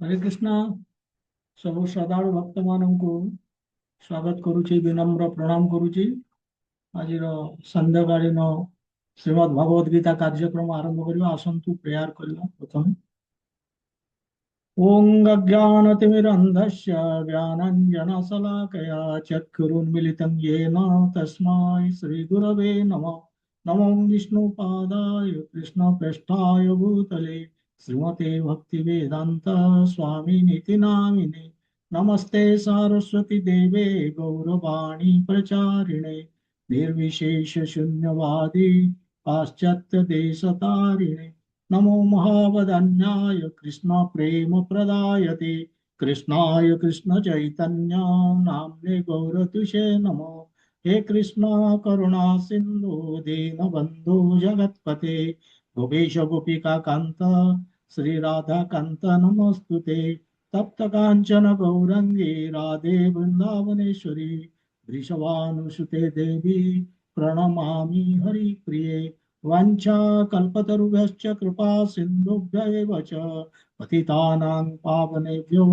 हरे कृष्णा। सब श्रद्धालु भक्त मानू स्वागत करुछि, विनम्र प्रणाम करुछि। आज संध्याकालीन श्रीमद् भगवद गीता कार्यक्रम आरंभ करवा। आसंतु प्रेयर करवा। प्रथम ओं अज्ञानतिमिरन्धस्य ज्ञानञ्जनशलाकया चक्षुरुन्मिलितं येन तस्मै श्रीगुरवे नमः। नमो विष्णुपादाय कृष्णप्रेष्ठाय भूतले श्रीमते भक्तिवेदान्त स्वामिनिति नामिने। नमस्ते सारस्वती देवे गौरवाणी प्रचारिणे निर्विशेष शून्यवादी पाश्चात्य देशतारिणे। नमो महावदन्याय कृष्ण प्रेम प्रदायते कृष्णाय कृष्ण चैतन्य नाम्ने गौरतुषे नमो। हे कृष्ण करुणा सिंधु दीन बंधु जगतपते गोपेश गोपिका कांत श्री राधा कांत नमस्तुते। तप्त कांचन गौरंगी राधे वृंदावनेश्वरी वृषभानुसुते देवी प्रणमामि हरिप्रिये। वाञ्छाकल्पतरुभ्यश्च कृपा सिन्धुभ्य एव च पतितानां पावनेभ्यो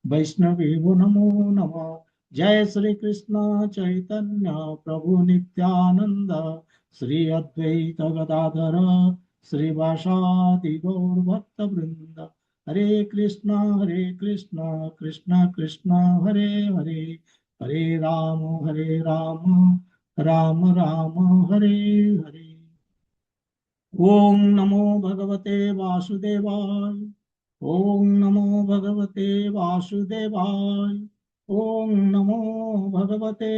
वैष्णवेभ्यो नमो नमः। जय श्री कृष्ण चैतन्य प्रभु नित्यानंद श्री अद्वैत गदाधर श्रीवासादि गौर भक्त वृंद। हरे कृष्ण कृष्ण कृष्ण हरे हरे हरे राम राम राम हरे हरे। ओम नमो भगवते वासुदेवाय। ओम नमो भगवते वासुदेवाय। ओम नमो भगवते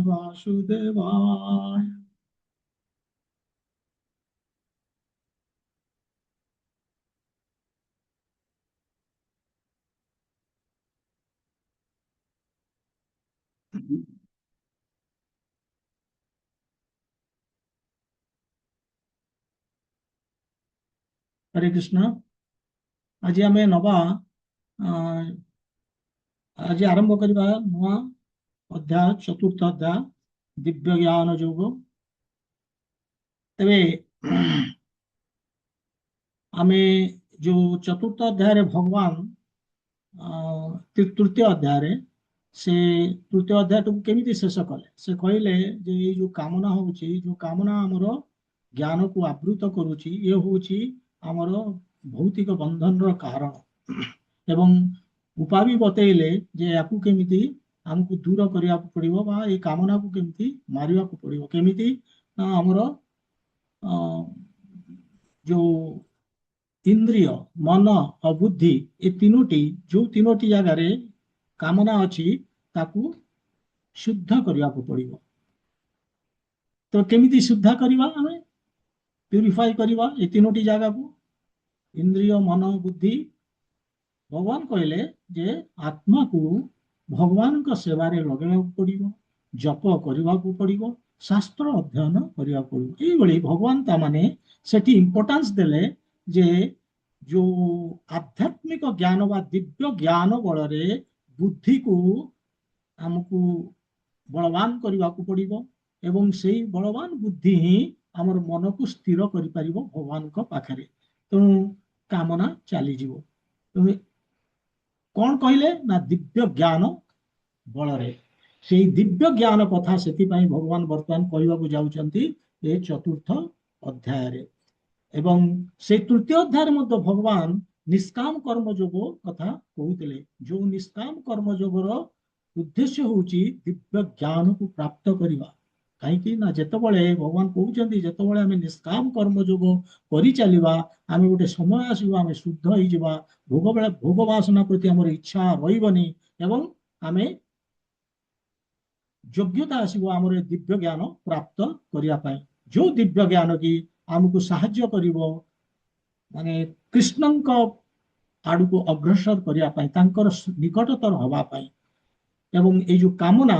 वासुदेवाय। हरे कृष्ण। आज आम नवा आज आरंभ करवा नुआ अध्याय चतुर्थ अध्याय दिव्य ज्ञान योग। तेरे आमे जो चतुर्थ अध्याय रे भगवान तृतीय अध्याय से तृतीय अध्याय टाକୁ କେମିତି ଶେଷ କଲେ ସେ କହିଲେ ଯେ ଏଇ ଯୋଉ କାମନା ହଉଛି, ଯୋଉ କାମନା ଆମର ଜ୍ଞାନକୁ ଆବୃତ କରୁଛି, ଇଏ ହଉଛି ଆମର ଭୌତିକ ବନ୍ଧନର କାରଣ। ଏବଂ ଉପାୟ ବି ବତେଇଲେ ଯେ ୟାକୁ କେମିତି ଆମକୁ ଦୂର କରିବାକୁ ପଡିବ ବା ଏଇ କାମନାକୁ କେମିତି ମାରିବାକୁ ପଡିବ। କେମିତି ନା ଆମର ଅ, ଯୋଉ ଇନ୍ଦ୍ରିୟ ମନ ଆଉ ବୁଦ୍ଧି ଏ ତିନୋଟି ଯୋଉ ତିନୋଟି ଜାଗାରେ କାମନା ଅଛି ତାକୁ ଶୁଦ୍ଧ କରିବାକୁ ପଡିବ। ତ କେମିତି ଶୁଦ୍ଧ କରିବା, ଆମେ ପ୍ୟୁରିଫାଇ କରିବା ଏ ତିନୋଟି ଜାଗାକୁ, ଇନ୍ଦ୍ରିୟ ମନ ବୁଦ୍ଧି। ଭଗବାନ କହିଲେ ଯେ ଆତ୍ମାକୁ ଭଗବାନଙ୍କ ସେବାରେ ଲଗେଇବାକୁ ପଡିବ, ଜପ କରିବାକୁ ପଡିବ, ଶାସ୍ତ୍ର ଅଧ୍ୟୟନ କରିବାକୁ ପଡିବ। ଏଇଭଳି ଭଗବାନ ତାମାନେ ସେଠି ଇମ୍ପୋର୍ଟାନ୍ସ ଦେଲେ ଯେ ଯୋଉ ଆଧ୍ୟାତ୍ମିକ ଜ୍ଞାନ ବା ଦିବ୍ୟ ଜ୍ଞାନ ବଳରେ ବୁଦ୍ଧିକୁ ଆମକୁ ବଳବାନ କରିବାକୁ ପଡିବ ଏବଂ ସେଇ ବଳବାନ ବୁଦ୍ଧି ହିଁ ଆମର ମନକୁ ସ୍ଥିର କରିପାରିବ ଭଗବାନଙ୍କ ପାଖରେ। ତେଣୁ କାମନା ଚାଲିଯିବ। ତେଣୁ କଣ କହିଲେ ନା ଦିବ୍ୟ ଜ୍ଞାନ ବଳରେ। ସେଇ ଦିବ୍ୟ ଜ୍ଞାନ କଥା ସେଥିପାଇଁ ଭଗବାନ ବର୍ତ୍ତମାନ କହିବାକୁ ଯାଉଛନ୍ତି ଏ ଚତୁର୍ଥ ଅଧ୍ୟାୟରେ। ଏବଂ ସେ ତୃତୀୟ ଅଧ୍ୟାୟରେ ମଧ୍ୟ ଭଗବାନ ନିଷ୍କାମ କର୍ମ ଯୋଗ କଥା କହୁଥିଲେ। ଯୋଉ ନିଷ୍କାମ କର୍ମ ଯୋଗର ଉଦ୍ଦେଶ୍ୟ ହଉଛି ଦିବ୍ୟ ଜ୍ଞାନକୁ ପ୍ରାପ୍ତ କରିବା। କାହିଁକି ନା ଯେତେବେଳେ ଭଗବାନ କହୁଛନ୍ତି ଯେତେବେଳେ ଆମେ ନିଷ୍କାମ କର୍ମ ଯୋଗ କରିଚାଲିବା, ଆମେ ଗୋଟେ ସମୟ ଆସିବ ଆମେ ଶୁଦ୍ଧ ହେଇଯିବା, ଭୋଗ ବାସନା ପ୍ରତି ଆମର ଇଚ୍ଛା ରହିବନି ଏବଂ ଆମେ ଯୋଗ୍ୟତା ଆସିବ ଆମର ଦିବ୍ୟ ଜ୍ଞାନ ପ୍ରାପ୍ତ କରିବା ପାଇଁ। ଯୋଉ ଦିବ୍ୟ ଜ୍ଞାନ କି ଆମକୁ ସାହାଯ୍ୟ କରିବ ମାନେ କୃଷ୍ଣଙ୍କ ଆଡକୁ ଅଗ୍ରସର କରିବା ପାଇଁ, ତାଙ୍କର ନିକଟତର ହବା ପାଇଁ। ଏବଂ ଏଇ ଯୋଉ କାମନା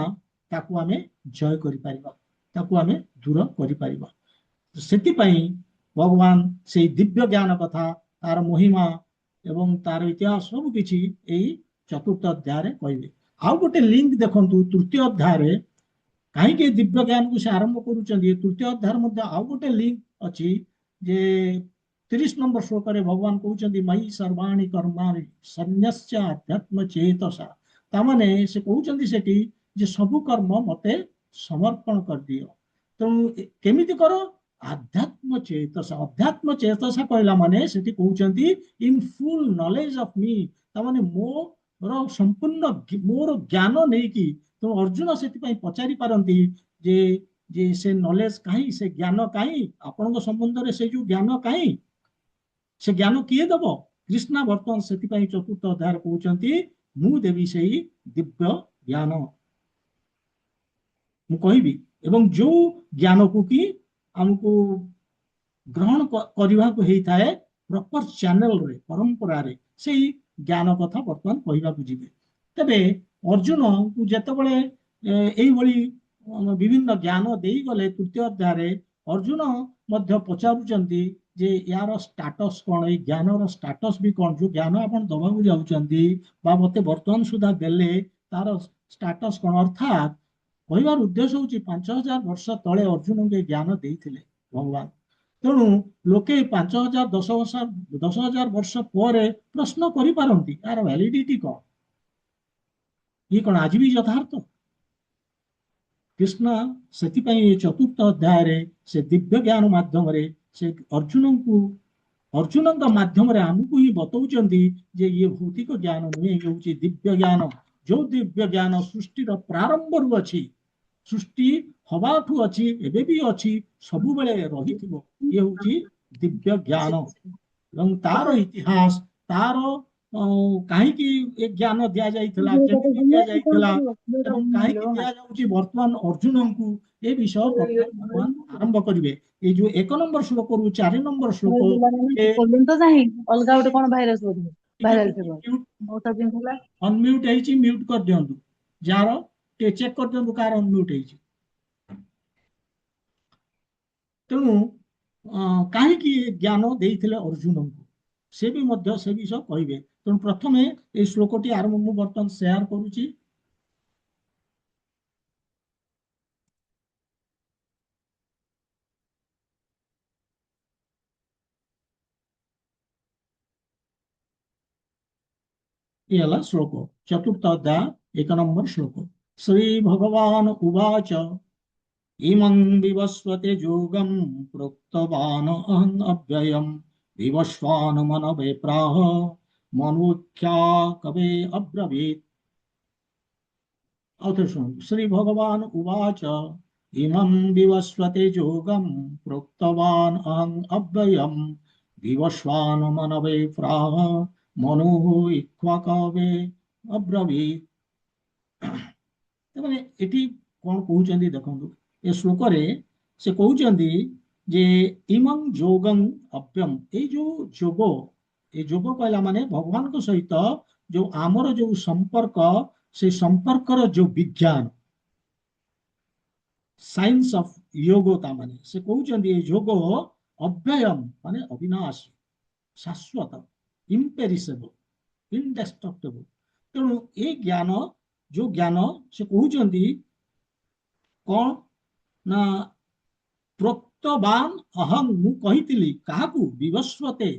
ତାକୁ ଆମେ ଜୟ କରିପାରିବା, ତାକୁ ଆମେ ଦୂର କରିପାରିବା। ସେଥିପାଇଁ ଭଗବାନ ସେଇ ଦିବ୍ୟ ଜ୍ଞାନ କଥା, ତାର ମହିମା ଏବଂ ତାର ଇତିହାସ ସବୁ କିଛି ଏଇ ଚତୁର୍ଥ ଅଧ୍ୟାୟରେ କହିବେ। ଆଉ ଗୋଟେ ଲିଙ୍କ ଦେଖନ୍ତୁ ତୃତୀୟ ଅଧ୍ୟାୟରେ କାହିଁକି ଦିବ୍ୟ ଜ୍ଞାନକୁ ସେ ଆରମ୍ଭ କରୁଛନ୍ତି। ତୃତୀୟ ଅଧ୍ୟାୟରେ ମଧ୍ୟ ଆଉ ଗୋଟେ ଲିଙ୍କ ଅଛି ଯେ 30 नंबर श्लोक रे भगवान कहउछन्ति मयि सर्वाणि कर्माणि सन्न्यस्य अध्यात्म चेतसा तामाने से कहउछन्ति सेठी जे सब कर्म मते समर्पण कर दियो तेणु केमिति करो अध्यात्म चेतसा कहला माने सेठी कहउछन्ति in full knowledge of me तामाने मोर संपूर्ण मोर ज्ञान नहीं कि तो अर्जुन से पचारि पारती जे जे से नॉलेज कहीं से ज्ञान कहीं आपण संबंध से जो ज्ञान कहीं से ज्ञान किए दब कृष्णा बर्तमान से चतुर्थ अध्याय कहते मु देवी से दिव्य ज्ञान मु कहबी एवं जो ज्ञान को कि हमको ग्रहण करने को होता है प्रॉपर चैनल रे परंपरा रे से ज्ञान कथा बर्तमान कहवाक जी तेरे अर्जुन को जितेबले विभिन्न ज्ञान दे गले तृतीय अध्याय अर्जुन मध्य पचारुचंती जे यार स्टाटस कौन ये ज्ञान स्टाटस भी कौन जो ज्ञान आप दबाक जाऊँगी मत बर्तमान सुधा देले तार स्टाटस कौन अर्थात कहबार उद्देश्य हूँ 5000 वर्ष तले अर्जुन के ज्ञान देते भगवान तेणु लोके 5000 10,000 वर्ष पर प्रश्न करिपारंती यार वैलिडिटी कौन ये कौन आज भी यथार्थ कृष्ण से चतुर्थ अध्याय से दिव्य ज्ञान माध्यम से अर्जुन को अर्जुन माध्यम आमको ही बताऊँ जे ये भौतिक ज्ञान नुहे ये दिव्य ज्ञान जो दिव्य ज्ञान सृष्टि प्रारंभ रु अच्छी सृष्टि हवाठू अच्छी एबे भी अच्छी सब बेले रही ये हूँ दिव्य ज्ञान एवं तार इतिहास तार कहीं ज्ञान दि जाइथिला केमिति दिया जाइथिला एवं कहीं दिया जाउची वर्तमान अर्जुन को ये विषय भगवान आरंभ करिवे ये जो 1 नंबर श्लोक रु 4 नंबर श्लोक ए तो नहीं अलगा गोटे कोन भाइरस बोली भाइरल थेबो बहुत दिन होला अनम्यूट हेची म्यूट कर दियंतु जार के चेक कर दियंतु कार अनम्यूट हेची तेणु कहीं ज्ञान देइथिले अर्जुन को से भी मध्य से विषय कहिबे तेणु प्रथमे ये श्लोकटी आरंभ मु बर्तमान शेयर करूची ये श्लोक चतुर्थ अध्याय 1 नंबर श्लोक श्री भगवान उवाच इमं विवस्वते योगं प्रोक्तवान् अहम् अव्ययम् विवस्वान् प्राह मनुख्या कवे अब्रवीत् श्री भगवान उवाच इमं विवस्वते योगं प्रोक्तवान् अहम् अव्ययम् विवस्वान् प्राह मनुः इक्ष्वाकवे अब्रवीत् तेरे ये कौन कहते देखो ए श्लोक से कहते जे इमं योगं अप्यम ये जो जोग कहला माने भगवान को सहित जो आमर जो संपर्क से संपर्कर जो विज्ञान साइंस ऑफ योगता माने से कहते ये योग अव्ययम माने अविनाशी शाश्वत इम्पेरिसेबल इनडेस्ट्रक्टेबल तेणु ये ज्ञान जो ज्ञान से कहते कौन ना प्रोक्तवान अहम मु कही क्या विवस्वते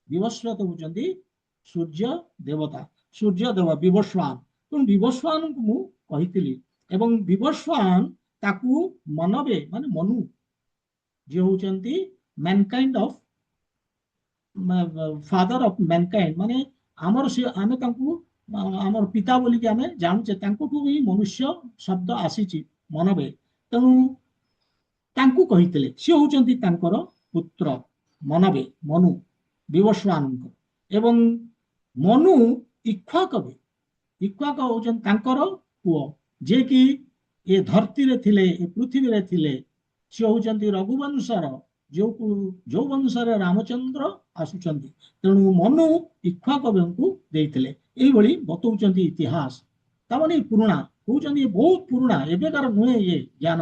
विवस्वत होती सूर्य देवता सूर्य देव विवस्वान तेणु विवस्वान को मु कही एवं विवस्वान ताकू मनवे माने मनु जे होचंती mankind of father of mankind माने आमर से आमे तांकू आमर पिता बोली कि आमे जानूचे तांको ही मनुष्य शब्द आसीची मनवे तेणु तांकू कहितले से होचंती तांकर पुत्र मनवे मनु विवस्वान एवं मनु इक्ष्वाकवे इक्ष्वाक होचंती तांकर पुओ जे कि ये धरती रे थिले ये पृथ्वी रे थिले से होचंती रघुवंशर जो जो वंशर रामचंद्र आसुचंती तेणु मनु इक्ष्वाकवेंकु देइथिले एही भली बतौचंती इतिहास तामाने पुराणा कहउचंती ये बहुत पुराणा एबेकार नुहे ये ज्ञान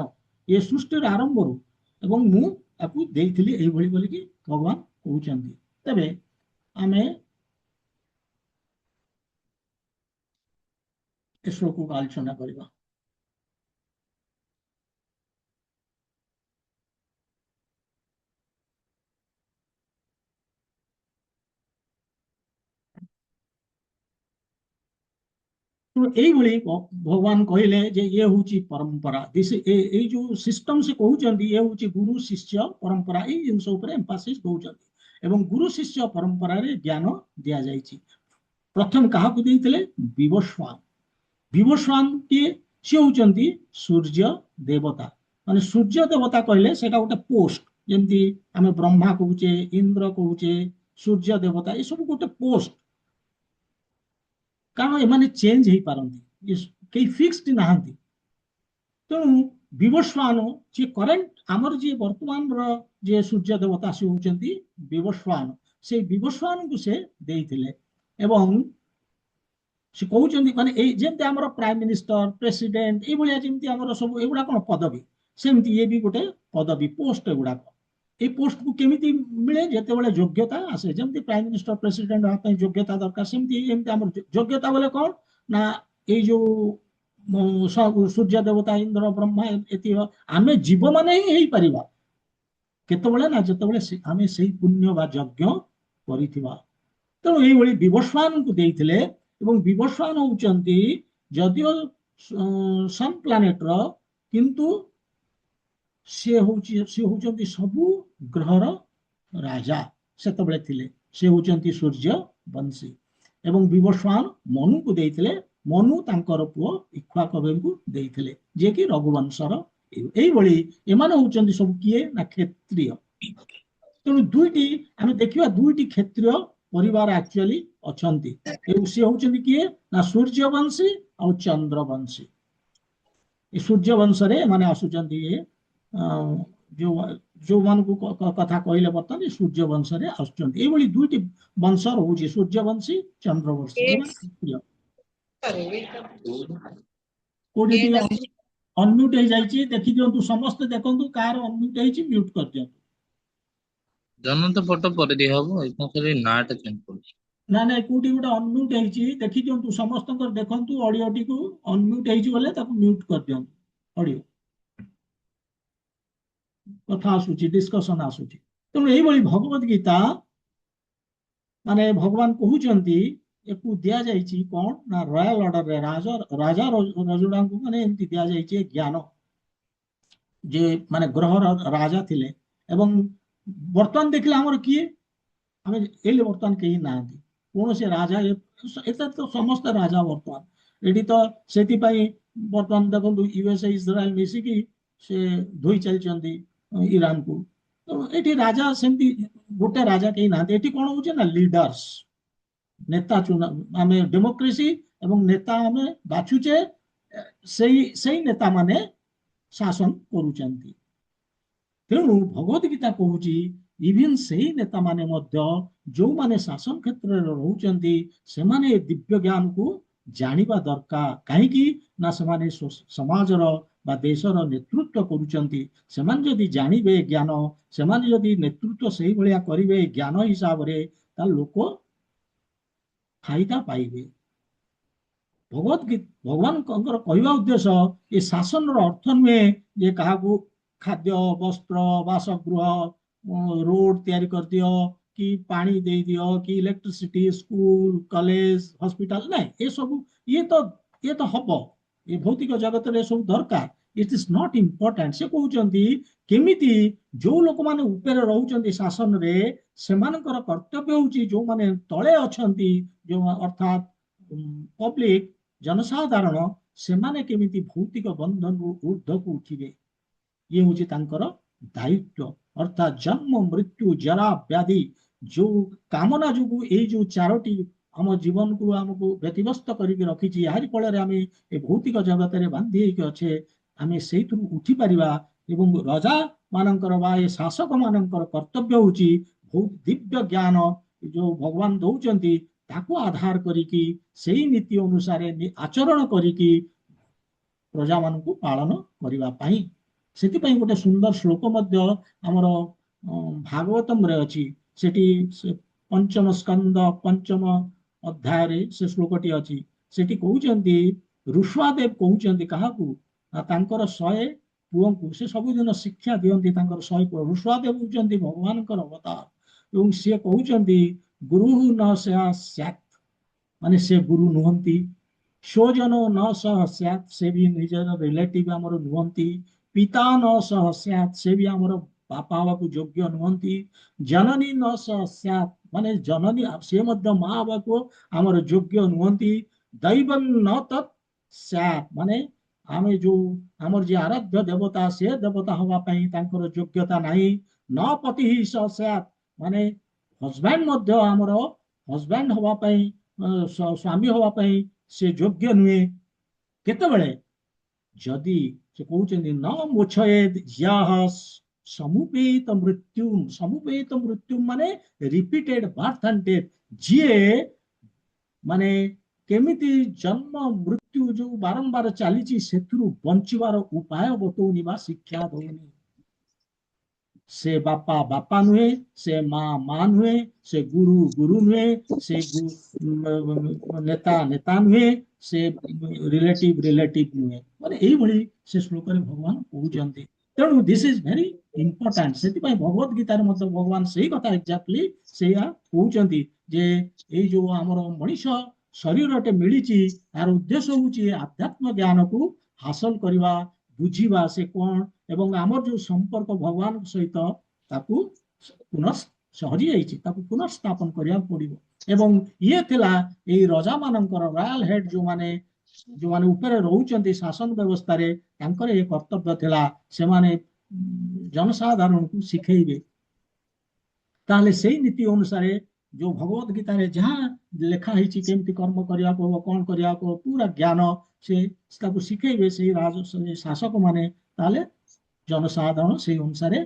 ये सृष्टि आरंभ रू एवं मु आपको देइथिली एही भली बोली कि भगवान कहउचंती तबे आमे ए श्लोक को आलोचना करिबा ତେଣୁ ଏଇଭଳି ଭଗବାନ କହିଲେ ଯେ ଇଏ ହଉଛି ପରମ୍ପରା, ଏଇ ଯୋଉ ସିଷ୍ଟମ ସେ କହୁଛନ୍ତି ଇଏ ହଉଛି ଗୁରୁ ଶିଷ୍ୟ ପରମ୍ପରା, ଏଇ ଜିନିଷ ଉପରେ ଏମ୍ଫାସିସ୍ ଦଉଛନ୍ତି। ଏବଂ ଗୁରୁ ଶିଷ୍ୟ ପରମ୍ପରାରେ ଜ୍ଞାନ ଦିଆଯାଇଛି। ପ୍ରଥମେ କାହାକୁ ଦେଇଥିଲେ? ବିବସ୍ୱାନ। ବିବସ୍ୱାନ କିଏ? ସିଏ ହଉଛନ୍ତି ସୂର୍ଯ୍ୟ ଦେବତା। ମାନେ ସୂର୍ଯ୍ୟ ଦେବତା କହିଲେ ସେଇଟା ଗୋଟେ ପୋଷ୍ଟ, ଯେମିତି ଆମେ ବ୍ରହ୍ମା କହୁଛେ, ଇନ୍ଦ୍ର କହୁଛେ, ସୂର୍ଯ୍ୟ ଦେବତା ଏସବୁ ଗୋଟେ ପୋଷ୍ଟ। କାରଣ ଏମାନେ ଚେଞ୍ଜ ହେଇପାରନ୍ତି, କେହି ଫିକ୍ସଡ ନାହାନ୍ତି। ତେଣୁ ବିବସ୍ୱାନ ଯିଏ କରେଣ୍ଟ ଆମର ଯିଏ ବର୍ତ୍ତମାନର ଯିଏ ସୂର୍ଯ୍ୟ ଦେବତା ସେ ହଉଛନ୍ତି ବିବସ୍ୱାନ। ସେଇ ବିବସ୍ୱାନଙ୍କୁ ସେ ଦେଇଥିଲେ। ଏବଂ ସେ କହୁଛନ୍ତି ମାନେ ଏଇ ଯେମିତି ଆମର ପ୍ରାଇମ ମିନିଷ୍ଟର, ପ୍ରେସିଡେଣ୍ଟ ଏଇଭଳିଆ ଯେମିତି ଆମର ସବୁ ଏଗୁଡା କଣ ପଦବୀ, ସେମିତି ଇଏ ବି ଗୋଟେ ପଦବୀ, ପୋଷ୍ଟ ଏଗୁଡାକ। এই ପୋଷ୍ଟକୁ କେମିତି ମିଳେ? ଯେତେବେଳେ ଯୋଗ୍ୟତା ଆସେ, ଯେମିତି ପ୍ରାଇମ ମିନିଷ୍ଟର ପ୍ରେସିଡେଣ୍ଟ ହେବା ପାଇଁ ଯୋଗ୍ୟତା ଦରକାର, ସେମିତି ଏମିତି ଆମର ଯୋଗ୍ୟତା ବୋଲେ କଣ ନା ଏଇ ଯୋଉ ସୂର୍ଯ୍ୟ ଦେବତା, ଇନ୍ଦ୍ର, ବ୍ରହ୍ମା ଏତିକ ଆମେ ଜୀବମାନେ ହିଁ ହେଇପାରିବା। କେତେବେଳେ ନା ଯେତେବେଳେ ଆମେ ସେଇ ପୁଣ୍ୟ ବା ଯଜ୍ଞ କରିଥିବା। ତେଣୁ ଏଇଭଳି ବିବସ୍ୱାନଙ୍କୁ ଦେଇଥିଲେ। ଏବଂ ବିବସ୍ୱାନ ହଉଛନ୍ତି ଯଦିଓ ସନ୍ ପ୍ଲାନେଟର, କିନ୍ତୁ ସେ ହଉଛନ୍ତି ସବୁ ଗ୍ରହର ରାଜା ସେତେବେଳେ ଥିଲେ। ସେ ହଉଛନ୍ତି ସୂର୍ଯ୍ୟ ବଂଶୀ। ଏବଂ ବିବସ୍ୱାନ ମନୁକୁ ଦେଇଥିଲେ। ମନୁ ତାଙ୍କର ପୁଅ ଇକ୍ଷ୍ୱାକବଙ୍କୁ ଦେଇଥିଲେ, ଯିଏକି ରଘୁବଂଶର। ଏଇଭଳି ଏମାନେ ହଉଛନ୍ତି ସବୁ କିଏ ନା କ୍ଷତ୍ରିୟ। ତେଣୁ ଦୁଇଟି ଆମେ ଦେଖିବା, ଦୁଇଟି କ୍ଷତ୍ରିୟ ପରିବାର ଆକ୍ଚୁଆଲି ଅଛନ୍ତି। ସେ ହଉଛନ୍ତି କିଏ ନା ସୂର୍ଯ୍ୟବଂଶୀ ଆଉ ଚନ୍ଦ୍ରବଂଶୀ। ଏ ସୂର୍ଯ୍ୟବଂଶରେ ଏମାନେ ଆସୁଛନ୍ତି। ଇଏ ଯୋଉ ଯୋଉମାନଙ୍କୁ କଥା କହିଲେ ବର୍ତ୍ତମାନ ସୂର୍ଯ୍ୟବଂଶରେ ଆସୁଛନ୍ତି। ଏଇଭଳି ଦୁଇଟି ବଂଶ ରହୁଛି, ସୂର୍ଯ୍ୟବଂଶୀ, ଚନ୍ଦ୍ରବଂଶୀ। ଏମାନେ କ୍ଷତ୍ରିୟ। କୋଉଠି ଟିକେ ଅନମ୍ୟୁଟ ହେଇଯାଇଛି, ଦେଖିଦିଅନ୍ତୁ ସମସ୍ତେ, ଦେଖନ୍ତୁ କାହାର ଅନମ୍ୟୁଟ ହେଇଛି, ମ୍ୟୁଟ କରିଦିଅନ୍ତୁ। ଜନନ୍ତ ଫଟୋ ପରେ ଦିଆ ହବ, ଏଇଟା ଖାଲି ନାଁଟା ଚେଞ୍ଜ କରୁଛି। ନା ନାଇଁ, କୋଉଠି ଗୋଟେ ଅନମ୍ୟୁଟ ହେଇଛି, ଦେଖିଦିଅନ୍ତୁ ସମସ୍ତଙ୍କର, ଦେଖନ୍ତୁ ଅଡିଓଟିକୁ ଅନମ୍ୟୁଟ ହେଇଛି ବୋଲେ ତାକୁ ମ୍ୟୁଟ କରିଦିଅନ୍ତୁ। ଅଡିଓ କଥା ଆସୁଛି, ଡିସ୍କସନ ଆସୁଛି। ତେଣୁ ଏଇଭଳି ଭଗବତ ଗୀତା ମାନେ ଭଗବାନ କହୁଛନ୍ତି ୟାକୁ ଦିଆଯାଇଛି କଣ ନା ରୟାଲ ଅର୍ଡରରେ, ରାଜା ରଜୁଡାଙ୍କୁ ମାନେ ଏମିତି ଦିଆଯାଇଛି ଜ୍ଞାନ, ଯେ ମାନେ ଗ୍ରହର ରାଜା ଥିଲେ। ଏବଂ ବର୍ତ୍ତମାନ ଦେଖିଲେ ଆମର କିଏ? ଆମେ ଏଇଲେ ବର୍ତ୍ତମାନ କେହି ନାହାନ୍ତି କୌଣସି ରାଜା। ଏଟା ତ ସମସ୍ତେ ରାଜା ବର୍ତ୍ତମାନ ଏଠି ତ। ସେଥିପାଇଁ ବର୍ତ୍ତମାନ ଦେଖନ୍ତୁ ୟୁଏସଏ, ଇସ୍ରାଏଲ ମିଶିକି ସେ ଧୋଇ ଚାଲିଛନ୍ତି ଇରାନକୁ। ଏଠି ରାଜା ସେମିତି ଗୋଟେ ରାଜା କେହି ନାହାନ୍ତି। ଏଠି କଣ ହଉଛି ନା ଲିଡର୍ସ, ନେତା ଚୁନା, ଆମେ ଡେମୋକ୍ରେସି ଏବଂ ନେତା ଆମେ ବାଛୁଛେ, ସେଇ ନେତା ମାନେ ଶାସନ କରୁଛନ୍ତି। ତେଣୁ ଭଗବତ ଗୀତା କହୁଛି ଇଭିନ୍ ସେଇ ନେତାମାନେ ମଧ୍ୟ ଯୋଉମାନେ ଶାସନ କ୍ଷେତ୍ରରେ ରହୁଛନ୍ତି, ସେମାନେ ଏ ଦିବ୍ୟ ଜ୍ଞାନକୁ ଜାଣିବା ଦରକାର। କାହିଁକି ନା ସେମାନେ ସମାଜର ବା ଦେଶର ନେତୃତ୍ୱ କରୁଛନ୍ତି। ସେମାନେ ଯଦି ଜାଣିବେ ଜ୍ଞାନ, ସେମାନେ ଯଦି ନେତୃତ୍ୱ ସେଇଭଳିଆ କରିବେ ଜ୍ଞାନ ହିସାବରେ, ତାହେଲେ ଲୋକ ଫାଇଦା ପାଇବେ। ଭଗବାନଙ୍କର କହିବା ଉଦ୍ଦେଶ୍ୟ ଏ ଶାସନର ଅର୍ଥ ନୁହେଁ ଯେ କାହାକୁ ଖାଦ୍ୟ, ବସ୍ତ୍ର, ବାସଗୃହ, ରୋଡ ତିଆରି କରିଦିଅ, କି ପାଣି ଦେଇଦିଅ, କି ଇଲେକ୍ଟ୍ରିସିଟି, ସ୍କୁଲ, କଲେଜ, ହସ୍ପିଟାଲ, ନାଇଁ ଏସବୁ ଇଏ ତ ହବ, ଏ ଭୌତିକ ଜଗତରେ ଏସବୁ ଦରକାର। ଇଟ୍ ଇସ୍ ନଟ୍ ଇମ୍ପୋର୍ଟାଣ୍ଟ। ସେ କହୁଛନ୍ତି କେମିତି ଯୋଉ ଲୋକମାନେ ଉପରେ ରହୁଛନ୍ତି ଶାସନରେ, ସେମାନଙ୍କର କର୍ତ୍ତବ୍ୟ ହଉଛି ଯୋଉମାନେ ତଳେ ଅଛନ୍ତି, ଯୋଉ ଅର୍ଥାତ୍ ପବ୍ଲିକ, ଜନସାଧାରଣ, ସେମାନେ କେମିତି ଭୌତିକ ବନ୍ଧନରୁ ଊର୍ଦ୍ଧ୍ୱକୁ ଉଠିବେ, ଇଏ ହଉଛି ତାଙ୍କର ଦାୟିତ୍ୱ। ଅର୍ଥାତ୍ ଜନ୍ମ, ମୃତ୍ୟୁ, ଜରା, ବ୍ୟାଧି, ଯୋଉ କାମନା ଯୋଗୁ ଏଇ ଯୋଉ ଚାରୋଟି ଆମ ଜୀବନକୁ ଆମକୁ ବ୍ୟତିବ୍ୟସ୍ତ କରିକି ରଖିଛି, ଏହାରି ଫଳରେ ଆମେ ଏ ଭୌତିକ ଜଗତରେ ବାନ୍ଧି ହେଇକି ଅଛେ, ଆମେ ସେଇଥିରୁ ଉଠିପାରିବା। ଏବଂ ରଜା ମାନଙ୍କର ବା ଏ ଶାସକ ମାନଙ୍କର କର୍ତ୍ତବ୍ୟ ହଉଛି ଦିବ୍ୟ ଜ୍ଞାନ ଯୋଉ ଭଗବାନ ଦଉଛନ୍ତି, ତାକୁ ଆଧାର କରିକି ସେଇ ନୀତି ଅନୁସାରେ ଆଚରଣ କରିକି ପ୍ରଜାମାନଙ୍କୁ ପାଳନ କରିବା ପାଇଁ। ସେଥିପାଇଁ ଗୋଟେ ସୁନ୍ଦର ଶ୍ଲୋକ ମଧ୍ୟ ଆମର ଭାଗବତମରେ ଅଛି। ସେଠି ପଞ୍ଚମ ସ୍କନ୍ଦ ପଞ୍ଚମ ଅଧ୍ୟାୟରେ ସେ ଶ୍ଲୋକଟି ଅଛି। ସେଠି କହୁଛନ୍ତି, ଋଷଭଦେବ କହୁଛନ୍ତି କାହାକୁ ନା ତାଙ୍କର 100 ପୁଅଙ୍କୁ ସେ ସବୁଦିନ ଶିକ୍ଷା ଦିଅନ୍ତି। ତାଙ୍କର 100 ପୁଅ, ଋଷଭଦେବ ହଉଛନ୍ତି ଭଗବାନଙ୍କର ଅବତାର। ଏବଂ ସିଏ କହୁଛନ୍ତି ଗୁରୁ ନ ସ୍ୟାତ୍, ମାନେ ସେ ଗୁରୁ ନୁହନ୍ତି, ସ୍ୱଜନ ନ ସହ ସ୍ୟାତ୍ ସେ ବି ନିଜର ରିଲେଟିଭ ଆମର ନୁହନ୍ତି। ପିତା ନ ସହ ସ୍ୟାତ୍ ସେ ବି ଆମର ବାପା ହେବାକୁ ଯୋଗ୍ୟ ନୁହନ୍ତି। ଜନନୀ ନ ସହ ସ୍ୟାତ୍ ମାନେ ଜନନୀ ସେ ମଧ୍ୟ ମା ହେବାକୁ ଆମର ଯୋଗ୍ୟ ନୁହନ୍ତି। ଦୈବଂ ନ ତତ୍ ସ୍ୟାତ୍ ମାନେ ଆମେ ଯୋଉ ଆମର ଯିଏ ଆରାଧ୍ୟ ଦେବତା ସେ ଦେବତା ହବା ପାଇଁ ତାଙ୍କର ଯୋଗ୍ୟତା ନାହିଁ। ନ ପତି ହି ସହ ସ୍ୟାତ୍ ମାନେ ହଜବାଣ୍ଡ ମଧ୍ୟ ଆମର ହଜବାଣ୍ଡ ହବା ପାଇଁ ସ୍ୱାମୀ ହବା ପାଇଁ ସେ ଯୋଗ୍ୟ ନୁହେଁ। କେତେବେଳେ ଯଦି ସେ କହୁଛନ୍ତି ନ ମୋଛୟେଦ୍ ୟାହ ସମୁପେତ ମୃତ୍ୟୁ। ସମୁପେତ ମୃତ୍ୟୁ ମାନେ ରିପିଟେଡ ବାର୍ଥ ଆଣ୍ଡ ଡେଥ୍। ଯିଏ ମାନେ କେମିତି ଜନ୍ମ ମୃତ୍ୟୁ ଯୋଉ ବାରମ୍ବାର ଚାଲିଛି ସେଥିରୁ ବଞ୍ଚିବାର ଉପାୟ ବତଉନି ବା ଶିକ୍ଷା ଦଉନି। ସେ ବାପା ବାପା ନୁହେଁ, ସେ ମା ମା ନୁହେଁ, ସେ ଗୁରୁ ଗୁରୁ ନୁହେଁ, ସେ ନେତା ନେତା ନୁହେଁ, ସେ ରିଲେଟିଭ ରିଲେଟିଭ ନୁହେଁ। ମାନେ ଏଇଭଳି ସେ ଶ୍ଲୋକରେ ଭଗବାନ କହୁଛନ୍ତି। ତେଣୁ ଦିସ୍ ଇଜ ଭେରି ଇମ୍ପୋର୍ଟାଣ୍ଟ। ସେଥିପାଇଁ ଭଗବତ ଗୀତାରେ ମଧ୍ୟ ଭଗବାନ ସେଇ କଥା ଏକ୍ଜାକ୍ଟଲି ସେଇଆ କହୁଛନ୍ତି ଯେ ଏଇ ଯୋଉ ଆମର ମଣିଷ ଶରୀରଟେ ମିଳିଛି ତାର ଉଦ୍ଦେଶ୍ୟ ହଉଛି ଆଧ୍ୟାତ୍ମ ଜ୍ଞାନକୁ ହାସଲ କରିବା, ବୁଝିବା ସେ କଣ ଏବଂ ଆମର ଯୋଉ ସମ୍ପର୍କ ଭଗବାନଙ୍କ ସହିତ ତାକୁ ହଜି ଯାଇଛି ତାକୁ ପୁନଃସ୍ଥାପନ କରିବାକୁ ପଡିବ। ଏବଂ ଇଏ ଥିଲା ଏଇ ରଜା ମାନଙ୍କର ରୟାଲ ହେଡ୍ ଯୋଉମାନେ ଯୋଉମାନେ ଉପରେ ରହୁଛନ୍ତି ଶାସନ ବ୍ୟବସ୍ଥାରେ ତାଙ୍କର ଏ କର୍ତ୍ତବ୍ୟ ଥିଲା ସେମାନେ ଜନସାଧାରଣଙ୍କୁ ଶିଖେଇବେ। ତାହେଲେ ସେଇ ନୀତି ଅନୁସାରେ ଯୋଉ ଭଗବତ ଗୀତାରେ ଯାହା ଲେଖା ହେଇଛି କେମିତି କର୍ମ କରିବାକୁ ହବ କଣ କରିବାକୁ ହବ ପୁରା ଜ୍ଞାନ ସେ ତାକୁ ଶିଖେଇବେ ସେଇ ଶାସକ ମାନେ। ତାହେଲେ ଜନସାଧାରଣ ସେଇ ଅନୁସାରେ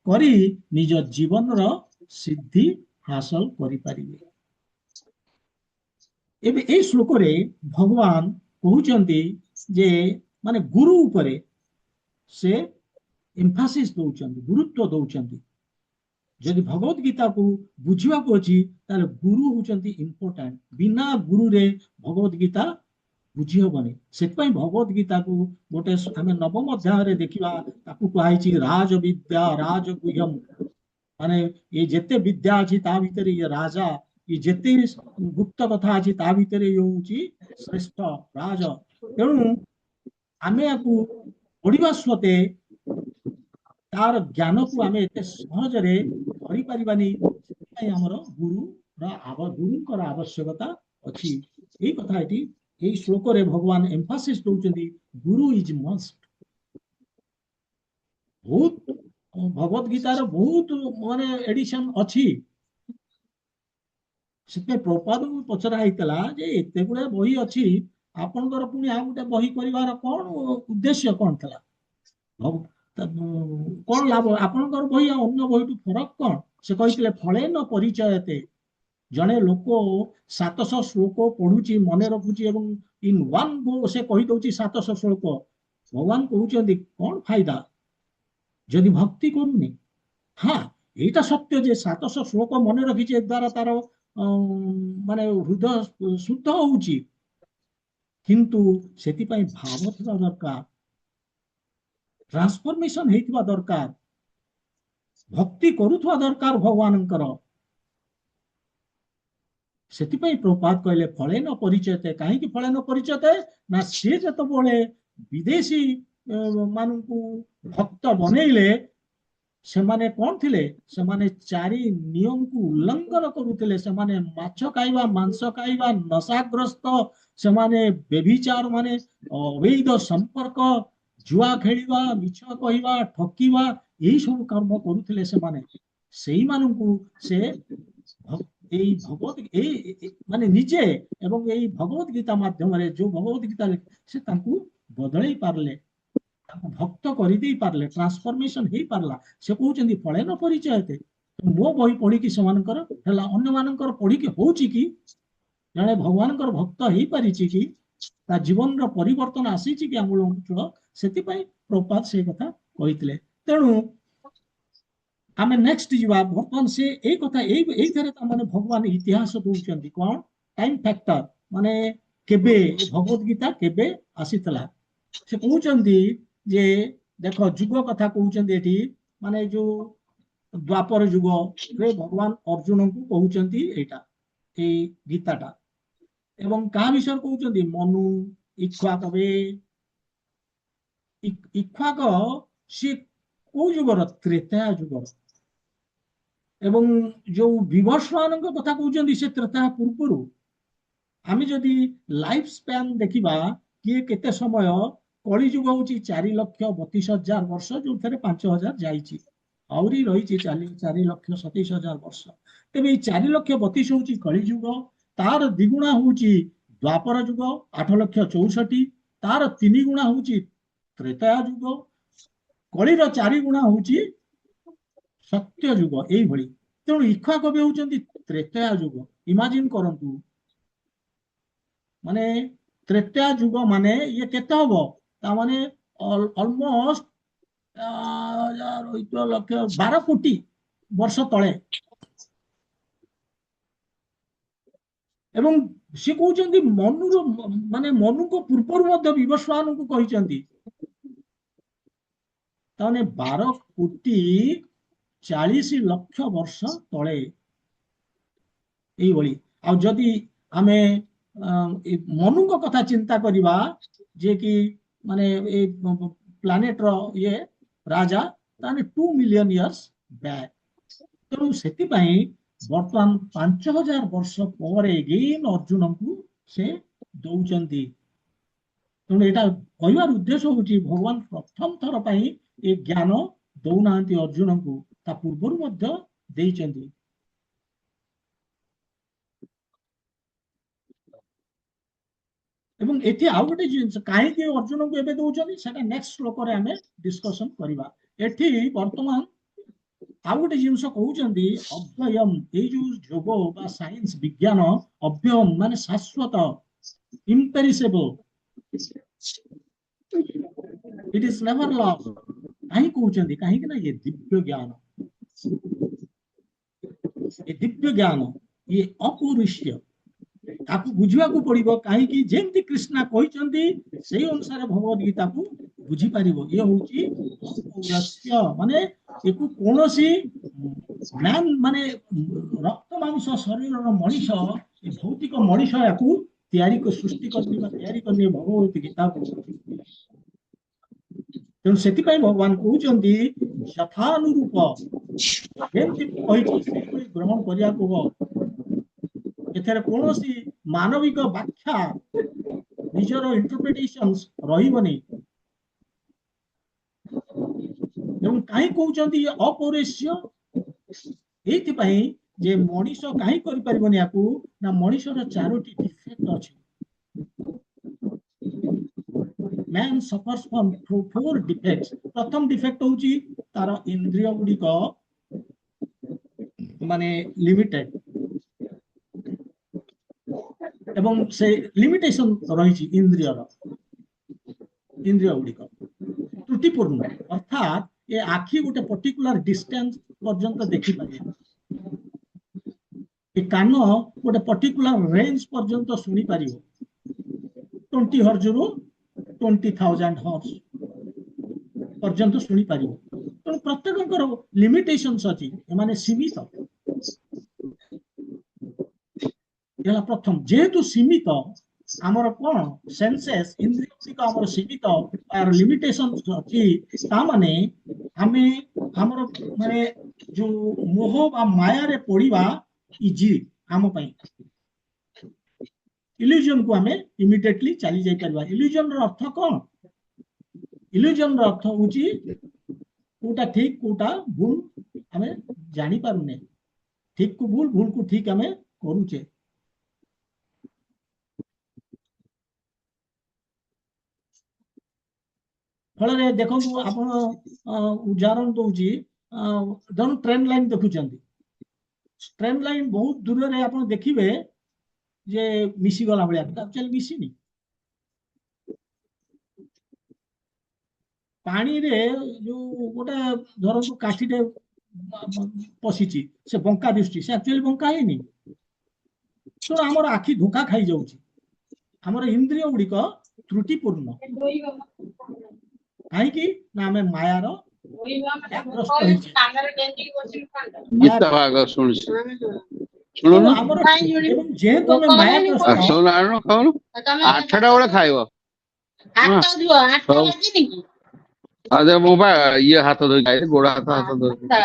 କରି ନିଜ ଜୀବନର ସିଦ୍ଧି ହାସଲ କରିପାରିବେ। ଏବେ ଏଇ ଶ୍ଲୋକରେ ଭଗବାନ କହୁଛନ୍ତି ଯେ ମାନେ ଗୁରୁ ଉପରେ ସେ ଏମ୍ଫାସିସ୍ ଦଉଛନ୍ତି, ଗୁରୁତ୍ୱ ଦଉଛନ୍ତି। ଯଦି ଭଗବତ ଗୀତାକୁ ବୁଝିବାକୁ ଅଛି ତାହେଲେ ଗୁରୁ ହଉଛନ୍ତି ଇମ୍ପୋର୍ଟାଣ୍ଟ। ବିନା ଗୁରୁରେ ଭଗବତ ଗୀତା ବୁଝି ହବନି। ସେଥିପାଇଁ ଭଗବତ ଗୀତାକୁ ଗୋଟେ ଆମେ ନବମ ଅଧ୍ୟାୟରେ ଦେଖିବା ତାକୁ କୁହାଯାଇଛି ରାଜ ବିଦ୍ୟା ରାଜ ଗୁହ୍ୟମ। ମାନେ ଏ ଯେତେ ବିଦ୍ୟା ଅଛି ତା ଭିତରେ ଇଏ ରାଜା, ଇଏ ଯେତେ ଗୁପ୍ତ କଥା ଅଛି ତା ଭିତରେ ଇଏ ହଉଛି ଶ୍ରେଷ୍ଠ ରାଜ। ତେଣୁ ଆମେ ୟାକୁ ପଢିବା ସତ୍ତ୍ୱେ ତାର ଜ୍ଞାନକୁ ଆମେ ଏତେ ସହଜରେ ଧରିପାରିବାନି। ସେଥିପାଇଁ ଆମର ଗୁରୁଙ୍କର ଆବଶ୍ୟକତା ଅଛି। ଏଇ କଥା ଏଠି ଏଇ ଶ୍ଲୋକରେ ଭଗବାନ ଏମ୍ଫାସିସ୍ ଦଉଛନ୍ତି ଗୁରୁ ଇଜ ମଷ୍ଟ। ବହୁତ ଭଗବତ ଗୀତାର ବହୁତ ମାନେ ଏଡିସନ ଅଛି। ସେଥିପାଇଁ ପ୍ରପାଦକୁ ପଚରା ହେଇଥିଲା ଯେ ଏତେ ଗୁଡାଏ ବହି ଅଛି ଆପଣଙ୍କର ପୁଣି ଆଉ ଗୋଟେ ବହି କରିବାର କଣ ଉଦ୍ଦେଶ୍ୟ କଣ ଥିଲା, କଣ ଲାଭ ଆପଣଙ୍କର ବହି ଆଉ ଅନ୍ୟ ବହିଠୁ ଫରକ କଣ? ସେ କହିଥିଲେ ଫଳେ ନ ପରିଚୟତେ। ଜଣେ ଲୋକ 700 ଶ୍ଲୋକ ପଢୁଛି ମନେ ରଖୁଛି ଏବଂ ଇନ୍ ୱାନ୍ ଗୋ ସେ କହିଦଉଛି 700 ଶ୍ଲୋକ। ଭଗବାନ କହୁଛନ୍ତି କଣ ଫାଇଦା ଯଦି ଭକ୍ତି କରୁନି। ହଁ ଏଇଟା ସତ୍ୟ ଯେ 700 ଶ୍ଲୋକ ମନେ ରଖିଛି ଏ ଦ୍ୱାରା ତାର ମାନେ ହୃଦୟ ଶୁଦ୍ଧ ହଉଛି, କିନ୍ତୁ ସେଥିପାଇଁ ଭାବ ଥିବା ଦରକାର, ଟ୍ରାନ୍ସଫର୍ମେସନ ହେଇଥିବା ଦରକାର, ଭକ୍ତି କରୁଥିବା ଦରକାର ଭଗବାନଙ୍କର। ସେଥିପାଇଁ ପ୍ରପାତ କହିଲେ ଫଳେ ନ ପରିଚୟତେ। କାହିଁକି ଫଳେ ନ ପରିଚୟତେ ନା ସିଏ ଯେତେବେଳେ ବିଦେଶୀ ମାନଙ୍କୁ ଭକ୍ତ ବନେଇଲେ ସେମାନେ କଣ ଥିଲେ, ସେମାନେ 4 ନିୟମକୁ ଉଲ୍ଲଂଘନ କରୁଥିଲେ। ସେମାନେ ମାଛ ଖାଇବା, ମାଂସ ଖାଇବା, ନଶାଗ୍ରସ୍ତ, ସେମାନେ ବ୍ୟଭିଚାର ମାନେ ଅବୈଧ ସମ୍ପର୍କ, ଜୁଆ ଖେଳିବା, ମିଛ କହିବା, ଠକିବା ଏଇ ସବୁ କର୍ମ କରୁଥିଲେ ସେମାନେ। ସେଇମାନଙ୍କୁ ସେ ଏଇ ଭଗବତ ଏଇ ମାନେ ନିଜେ ଏବଂ ଏଇ ଭଗବତ ଗୀତା ମାଧ୍ୟମରେ ଯୋଉ ଭଗବତ ଗୀତା ସେ ତାଙ୍କୁ ବଦଳେଇ ପାରିଲେ, ତାଙ୍କୁ ଭକ୍ତ କରିଦେଇ ପାରିଲେ, ଟ୍ରାନ୍ସଫର୍ମେସନ ହେଇପାରିଲା। ସେ କହୁଛନ୍ତି ଫଳେ ନ ପରିଚୟତେ। ମୋ ବହି ପଢିକି ସେମାନଙ୍କର ହେଲା, ଅନ୍ୟମାନଙ୍କର ପଢିକି ହଉଛି କି? ଜଣେ ଭଗବାନଙ୍କର ଭକ୍ତ ହେଇପାରିଛି କି? ତା ଜୀବନର ପରିବର୍ତ୍ତନ ଆସିଛି କି ଆମୂଳ? ସେଥିପାଇଁ ପ୍ରପାତ ସେଇ କଥା କହିଥିଲେ। ତେଣୁ ଆମେ ନେକ୍ସଟ ଯିବା। ବର୍ତ୍ତମାନ ସେ ଏଇ କଥା ଏଇଥିରେ ତାମାନେ ଭଗବାନ ଇତିହାସ ଦଉଛନ୍ତି କଣ ଟାଇମ ଫ୍ୟାକ୍ଟର, ମାନେ କେବେ ଭଗବତ ଗୀତା କେବେ ଆସିଥିଲା। ସେ କହୁଛନ୍ତି ଯେ ଦେଖ ଯୁଗ କଥା କହୁଛନ୍ତି ଏଠି, ମାନେ ଯୋଉ ଦ୍ୱାପର ଯୁଗରେ ଭଗବାନ ଅର୍ଜୁନଙ୍କୁ କହୁଛନ୍ତି ଏଇଟା ଏଇ ଗୀତାଟା। ଏବଂ କାହା ବିଷୟରେ କହୁଛନ୍ତି? ମନୁ, ଇକ୍ଷ୍ୱାକବେ। ଇକ୍ଷ୍ୱାକ ସିଏ କୋଉ ଯୁଗର? ତ୍ରେତୟା ଯୁଗର। ଏବଂ ଯୋଉ ବିଭର୍ଷ ମାନଙ୍କ କଥା କହୁଛନ୍ତି ସେ ତ୍ରେତୟା ପୂର୍ବରୁ। ଆମେ ଯଦି ଲାଇଫ ସ୍ପାନ୍ ଦେଖିବା, କିଏ କେତେ ସମୟ, କଳି ଯୁଗ ହଉଛି 4,32,000 ବର୍ଷ, ଯୋଉଥିରେ 5,000 ଯାଇଛି, ଆହୁରି ରହିଛି 4,27,000 ବର୍ଷ। ତେବେ ଏଇ 4,32,000 ହଉଛି କଳି ଯୁଗ, ତାର ଦ୍ୱିଗୁଣା ହଉଛି ଦ୍ୱାପର ଯୁଗ 8,64,000, ତାର 3 ଗୁଣା ହଉଛି ତ୍ରେତୟା ଯୁଗ, କଳିର 4 ଗୁଣା ହଉଛି ସତ୍ୟ ଯୁଗ, ଏଇଭଳି। ତେଣୁ ଇକ୍ଷ୍ୱାକବି ହଉଛନ୍ତି ତ୍ରେତୟା ଯୁଗ। ଇମାଜିନ କରନ୍ତୁ, ମାନେ ତ୍ରେତୟା ଯୁଗ ମାନେ ଇଏ କେତେ ହବ? ତାମାନେ ଅଲମୋଷ୍ଟ 12 କୋଟି ବର୍ଷ ତଳେ। ଏବଂ ସେ କହୁଛନ୍ତି ମନୁର, ମାନେ ମନୁଙ୍କ ପୂର୍ବରୁ ମଧ୍ୟ ବିବସ୍ୱାନଙ୍କୁ କହିଛନ୍ତି। ତାମାନେ 12,40,00,000 ବର୍ଷ ତଳେ ଏଇଭଳି। ଆଉ ଯଦି ଆମେ ମନୁଙ୍କ କଥା ଚିନ୍ତା କରିବା, ଯେ କି ମାନେ ଏ ପ୍ଲାନେଟର ଇଏ ରାଜା, ତାହେଲେ 2 ମିଲିୟନ ଇୟର୍ସ ବ୍ୟାକ୍। ତେଣୁ ସେଥିପାଇଁ ବର୍ତ୍ତମାନ 5,000 ବର୍ଷ ପରେ ଏଗେନ୍ ଅର୍ଜୁନଙ୍କୁ ସେ ଦଉଛନ୍ତି। ତେଣୁ ଏଇଟା କହିବାର ଉଦ୍ଦେଶ୍ୟ ହଉଛି ଭଗବାନ ପ୍ରଥମ ଥର ପାଇଁ ଏ ଜ୍ଞାନ ଦଉନାହାନ୍ତି ଅର୍ଜୁନଙ୍କୁ, ତା ପୂର୍ବରୁ ମଧ୍ୟ ଦେଇଛନ୍ତି। ଏବଂ ଏଠି ଆଉ ଗୋଟେ ଜିନିଷ, କାହିଁକି ଅର୍ଜୁନଙ୍କୁ ଏବେ ଦଉଛନ୍ତି ସେଟା ନେକ୍ସଟ ଶ୍ଲୋକରେ ଆମେ ଡିସ୍କସନ କରିବା। ଏଠି ବର୍ତ୍ତମାନ ଆଉ ଗୋଟେ ଜିନିଷ କହୁଛନ୍ତି, ଅବ୍ୟୟମ। ଏଇ ଯୋଉ ଯୋଗ ବା ସାଇନ୍ସ ବିଜ୍ଞାନ, ଅବ୍ୟୟମ ମାନେ ଶାଶ୍ୱତ, ଇମ୍ପେରିସେବଲ, ଇଟ ଇଜ ନେଭର ଲସ୍। କାହିଁ କହୁଛନ୍ତି? କାହିଁକି ନା ଇଏ ଦିବ୍ୟ ଜ୍ଞାନ, ଏ ଦିବ୍ୟ ଜ୍ଞାନ, ଇଏ ଅପୌରୁଷ୍ୟ। ତାକୁ ବୁଝିବାକୁ ପଡିବ। କାହିଁକି? ଯେମିତି କୃଷ୍ଣା କହିଛନ୍ତି ସେଇ ଅନୁସାରେ ଭଗବତ ଗୀତାକୁ ବୁଝିପାରିବ। ଇଏ ହଉଛି ଅପୌରସ୍ୟ, ମାନେ ଏକୁ କୌଣସି ମ୍ୟାନ, ମାନେ ରକ୍ତ ମାଂସ ଶରୀରର ମଣିଷ, ଏ ଭୌତିକ ମଣିଷ ୟାକୁ ସୃଷ୍ଟି କରିନି ବା ତିଆରି କରିନି ଭଗବତ ଗୀତାକୁ। ତେଣୁ ସେଥିପାଇଁ ଭଗବାନ କହୁଛନ୍ତି ଯଥାନୁରୂପ, ଯେମିତି କହିଛି ସେଇଭଳି ଗ୍ରହଣ କରିବାକୁ ହବ। ଏଥିରେ କୌଣସି ମାନବିକ ବ୍ୟାଖ୍ୟା, ନିଜର ଇଣ୍ଟରପ୍ରିଟେସନ ରହିବନି। ଏବଂ କାହିଁ କହୁଛନ୍ତି ଅପୌରେଷ୍ୟ? ଏଇଥିପାଇଁ ଯେ ମଣିଷ କାହିଁ କରିପାରିବନି ୟାକୁ, ନା ମଣିଷର 4ଟି ଡିଫେକ୍ଟ ଅଛି। Man suffers from 4 defects. ପ୍ରଥମ ଡିଫେକ୍ଟ ହଉଛି ତାର ଇନ୍ଦ୍ରିୟ ଗୁଡିକ ମାନେ ଲିମିଟେଡ, ଏବଂ ସେ ଲିମିଟେସନ ରହିଛି ଇନ୍ଦ୍ରିୟ ଗୁଡିକ ତ୍ରୁଟିପୂର୍ଣ୍ଣ। ଅର୍ଥାତ୍ ଏ ଆଖି ଗୋଟେ ପର୍ଟିକୁଲାର ଡିଷ୍ଟାନ୍ସ ପର୍ଯ୍ୟନ୍ତ ଦେଖିପାରିବ, ଏ କାନ ଗୋଟେ ପର୍ଟିକୁଲାର ରେଞ୍ଜ ପର୍ଯ୍ୟନ୍ତ ଶୁଣିପାରିବ, 20 ହର୍ଜରୁ 20,000 ହର୍ଜ ପର୍ଯ୍ୟନ୍ତ ଶୁଣିପାରିବ। ତେଣୁ ପ୍ରତ୍ୟେକଙ୍କର ଲିମିଟେସନ୍ସ ଅଛି, ଏମାନେ ସୀମିତ। ହେଲା ପ୍ରଥମ। ଯେହେତୁ ସୀମିତ, ଆମର କଣ ସେନ୍ସେସ୍, ଇନ୍ଦ୍ରିୟ ଗୁଡିକ ଆମର ସୀମିତ, ତାର ଲିମିଟେସନ ଅଛି। ତାମାନେ ଆମେ ଆମର ମାନେ ଯୋଉ ମୋହ ବା ମାୟାରେ ପଡିବା ଇଜି ଆମ ପାଇଁ। ଇଲ୍ୟୁଜନକୁ ଆମେ ଇମିଡିଏଟଲି ଚାଲି ଯାଇପାରିବା। ଇଲ୍ୟୁଜନର ଅର୍ଥ କଣ? ଇଲ୍ୟୁଜନର ଅର୍ଥ ହଉଛି କୋଉଟା ଠିକ କୋଉଟା ଭୁଲ ଆମେ ଜାଣିପାରୁନେ, ଠିକ କୁ ଭୁଲ, ଭୁଲ କୁ ଠିକ ଆମେ କରୁଛେ। ଫଳରେ ଦେଖନ୍ତୁ, ଆପଣ ଉଦାହରଣ ଦଉଛି, ଧର ଟ୍ରେନ ଲାଇନ ଦେଖୁଛନ୍ତି, ଟ୍ରେନ ଲାଇନ ବହୁତ ଦୂରରେ ଆପଣ ଦେଖିବେ ଯେ ମିଶିଗଲା ଭଳିଆ, କିନ୍ତୁ ଆକ୍ଚୁଆଲି ମିଶିନି। ପାଣିରେ ଯୋଉ ଗୋଟେ ଧରନ୍ତୁ କାଠିଟେ ପଶିଛି, ସେ ବଙ୍କା ଦିଶୁଛି, ସେ ଆକ୍ଚୁଆଲି ବଙ୍କା ହେଇନି। ତେଣୁ ଆମର ଆଖି ଧୋକା ଖାଇଯାଉଛି, ଆମର ଇନ୍ଦ୍ରିୟ ଗୁଡିକ ତ୍ରୁଟିପୂର୍ଣ୍ଣ। କାହିଁକି? ନା ଆମେ ମାୟାର ଗ୍ରସ୍ତ ହେଇଛେ। ଗୀତ ଭାଗ ଶୁଣୁଛି। ଶୁଣୁନ ଆମର କାଇଁ ଏବଂ ଯେହେତୁ ଆମେ ଭୋକ ମାୟା ହେଲାଣି ଗ୍ରସ୍ତ ଶୁଣୁନ ଆଣୁନ ଖାଉନ ତମେ 8ଟା ବେଳେ ଖାଇବ ହଁ 8 ଯିବ 8 ହଉ ବାଜିନି କି? ଆଉ ମୁଁ ବା ଇଏ ହାତ ଧୋଇ ଖାଇଲି ଗୋଡ ହାତ ଧୋଇ ଆଚ୍ଛା,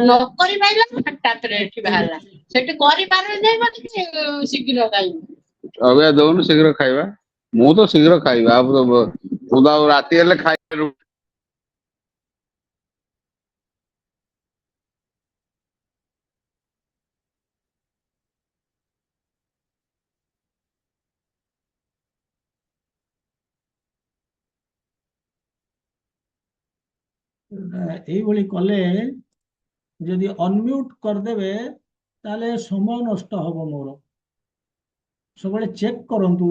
ନ କରି ପାଇଲା 8ଟାରେ ଏଠି ବାହାରିଲା ସେଠି କରିପାରେ ଯାଇ ଟିକେ ଶୀଘ୍ର ଖାଇବୁ। ଅବିକା ଦଉନୁ ଶୀଘ୍ର ଖାଇବା ମୁଁ ତ ଶୀଘ୍ର ଖାଇବା ମୁଁ ତ ଆଉ ରାତି ହେଲେ ଖାଇବି এইଭଳି କଲେ ଯଦି ଅନମ୍ୟୁଟ କରିଦେବେ ତାହେଲେ ସମୟ ନଷ୍ଟ ହବ ମୋର। ସବୁବେଳେ ଚେକ୍ କରନ୍ତୁ।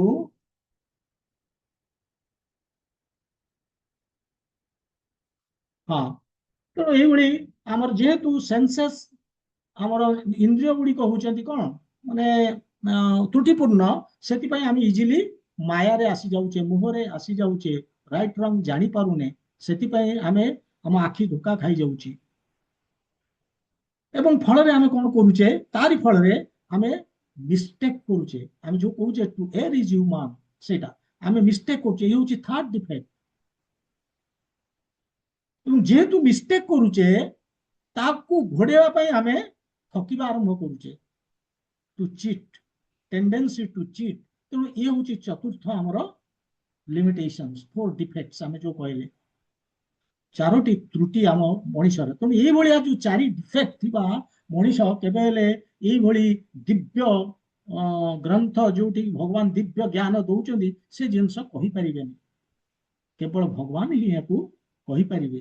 ହଁ, ତେଣୁ ଏଇଭଳି ଆମର ଯେହେତୁ ସେନ୍ସେସ୍ ଆମର ଇନ୍ଦ୍ରିୟ ଗୁଡିକ ହଉଛନ୍ତି କଣ ମାନେ ତ୍ରୁଟିପୂର୍ଣ୍ଣ, ସେଥିପାଇଁ ଆମେ ଇଜିଲି ମାୟାରେ ଆସି ଯାଉଛେ, ମୁହଁରେ ଆସି ଯାଉଛେ, ରାଇଟ ରଙ୍ଗ ଜାଣିପାରୁନେ। ସେଥିପାଇଁ ଆମେ ଆମ ଆଖି ଧୋକା ଖାଇଯାଉଛି ଏବଂ ଫଳରେ ଆମେ କଣ କରୁଛେ, ତାରି ଫଳରେ ଆମେ ମିଷ୍ଟେକ୍ କରୁଛେ। ଆମେ ଯୋଉ କହୁଛେ ଟୁ ଏର୍ ଇଜ ହ୍ୟୁମାନ, ସେଇଟା ଆମେ ମିଷ୍ଟେକ୍ କରୁଛେ। ଇଏ ହଉଛି ଥାର୍ଡ ଡିଫେକ୍ଟ। ଏବଂ ଯେହେତୁ ମିଷ୍ଟେକ୍ କରୁଛେ, ତାକୁ ଘୋଡେଇବା ପାଇଁ ଆମେ ଠକିବା ଆରମ୍ଭ କରୁଛେ, to cheat, tendency to cheat. ତେଣୁ ଇଏ ହଉଛି ଚତୁର୍ଥ ଆମର ଲିମିଟେସନ୍ସ, ଫୋର୍ ଡିଫେକ୍ଟସ ଆମେ ଯୋଉ କହିଲେ, ଚାରୋଟି ତ୍ରୁଟି ଆମ ମଣିଷର। ତେଣୁ ଏଇଭଳିଆ ଯୋଉ ଚାରି ଡିଫେକ୍ଟ ଥିବା ମଣିଷ କେବେ ହେଲେ ଏଇଭଳି ଦିବ୍ୟ ଗ୍ରନ୍ଥ ଯୋଉଠି ଭଗବାନ ଦିବ୍ୟ ଜ୍ଞାନ ଦଉଛନ୍ତି ସେ ଜିନିଷ କହିପାରିବେନି। କେବଳ ଭଗବାନ ହିଁ ଏହାକୁ କହିପାରିବେ।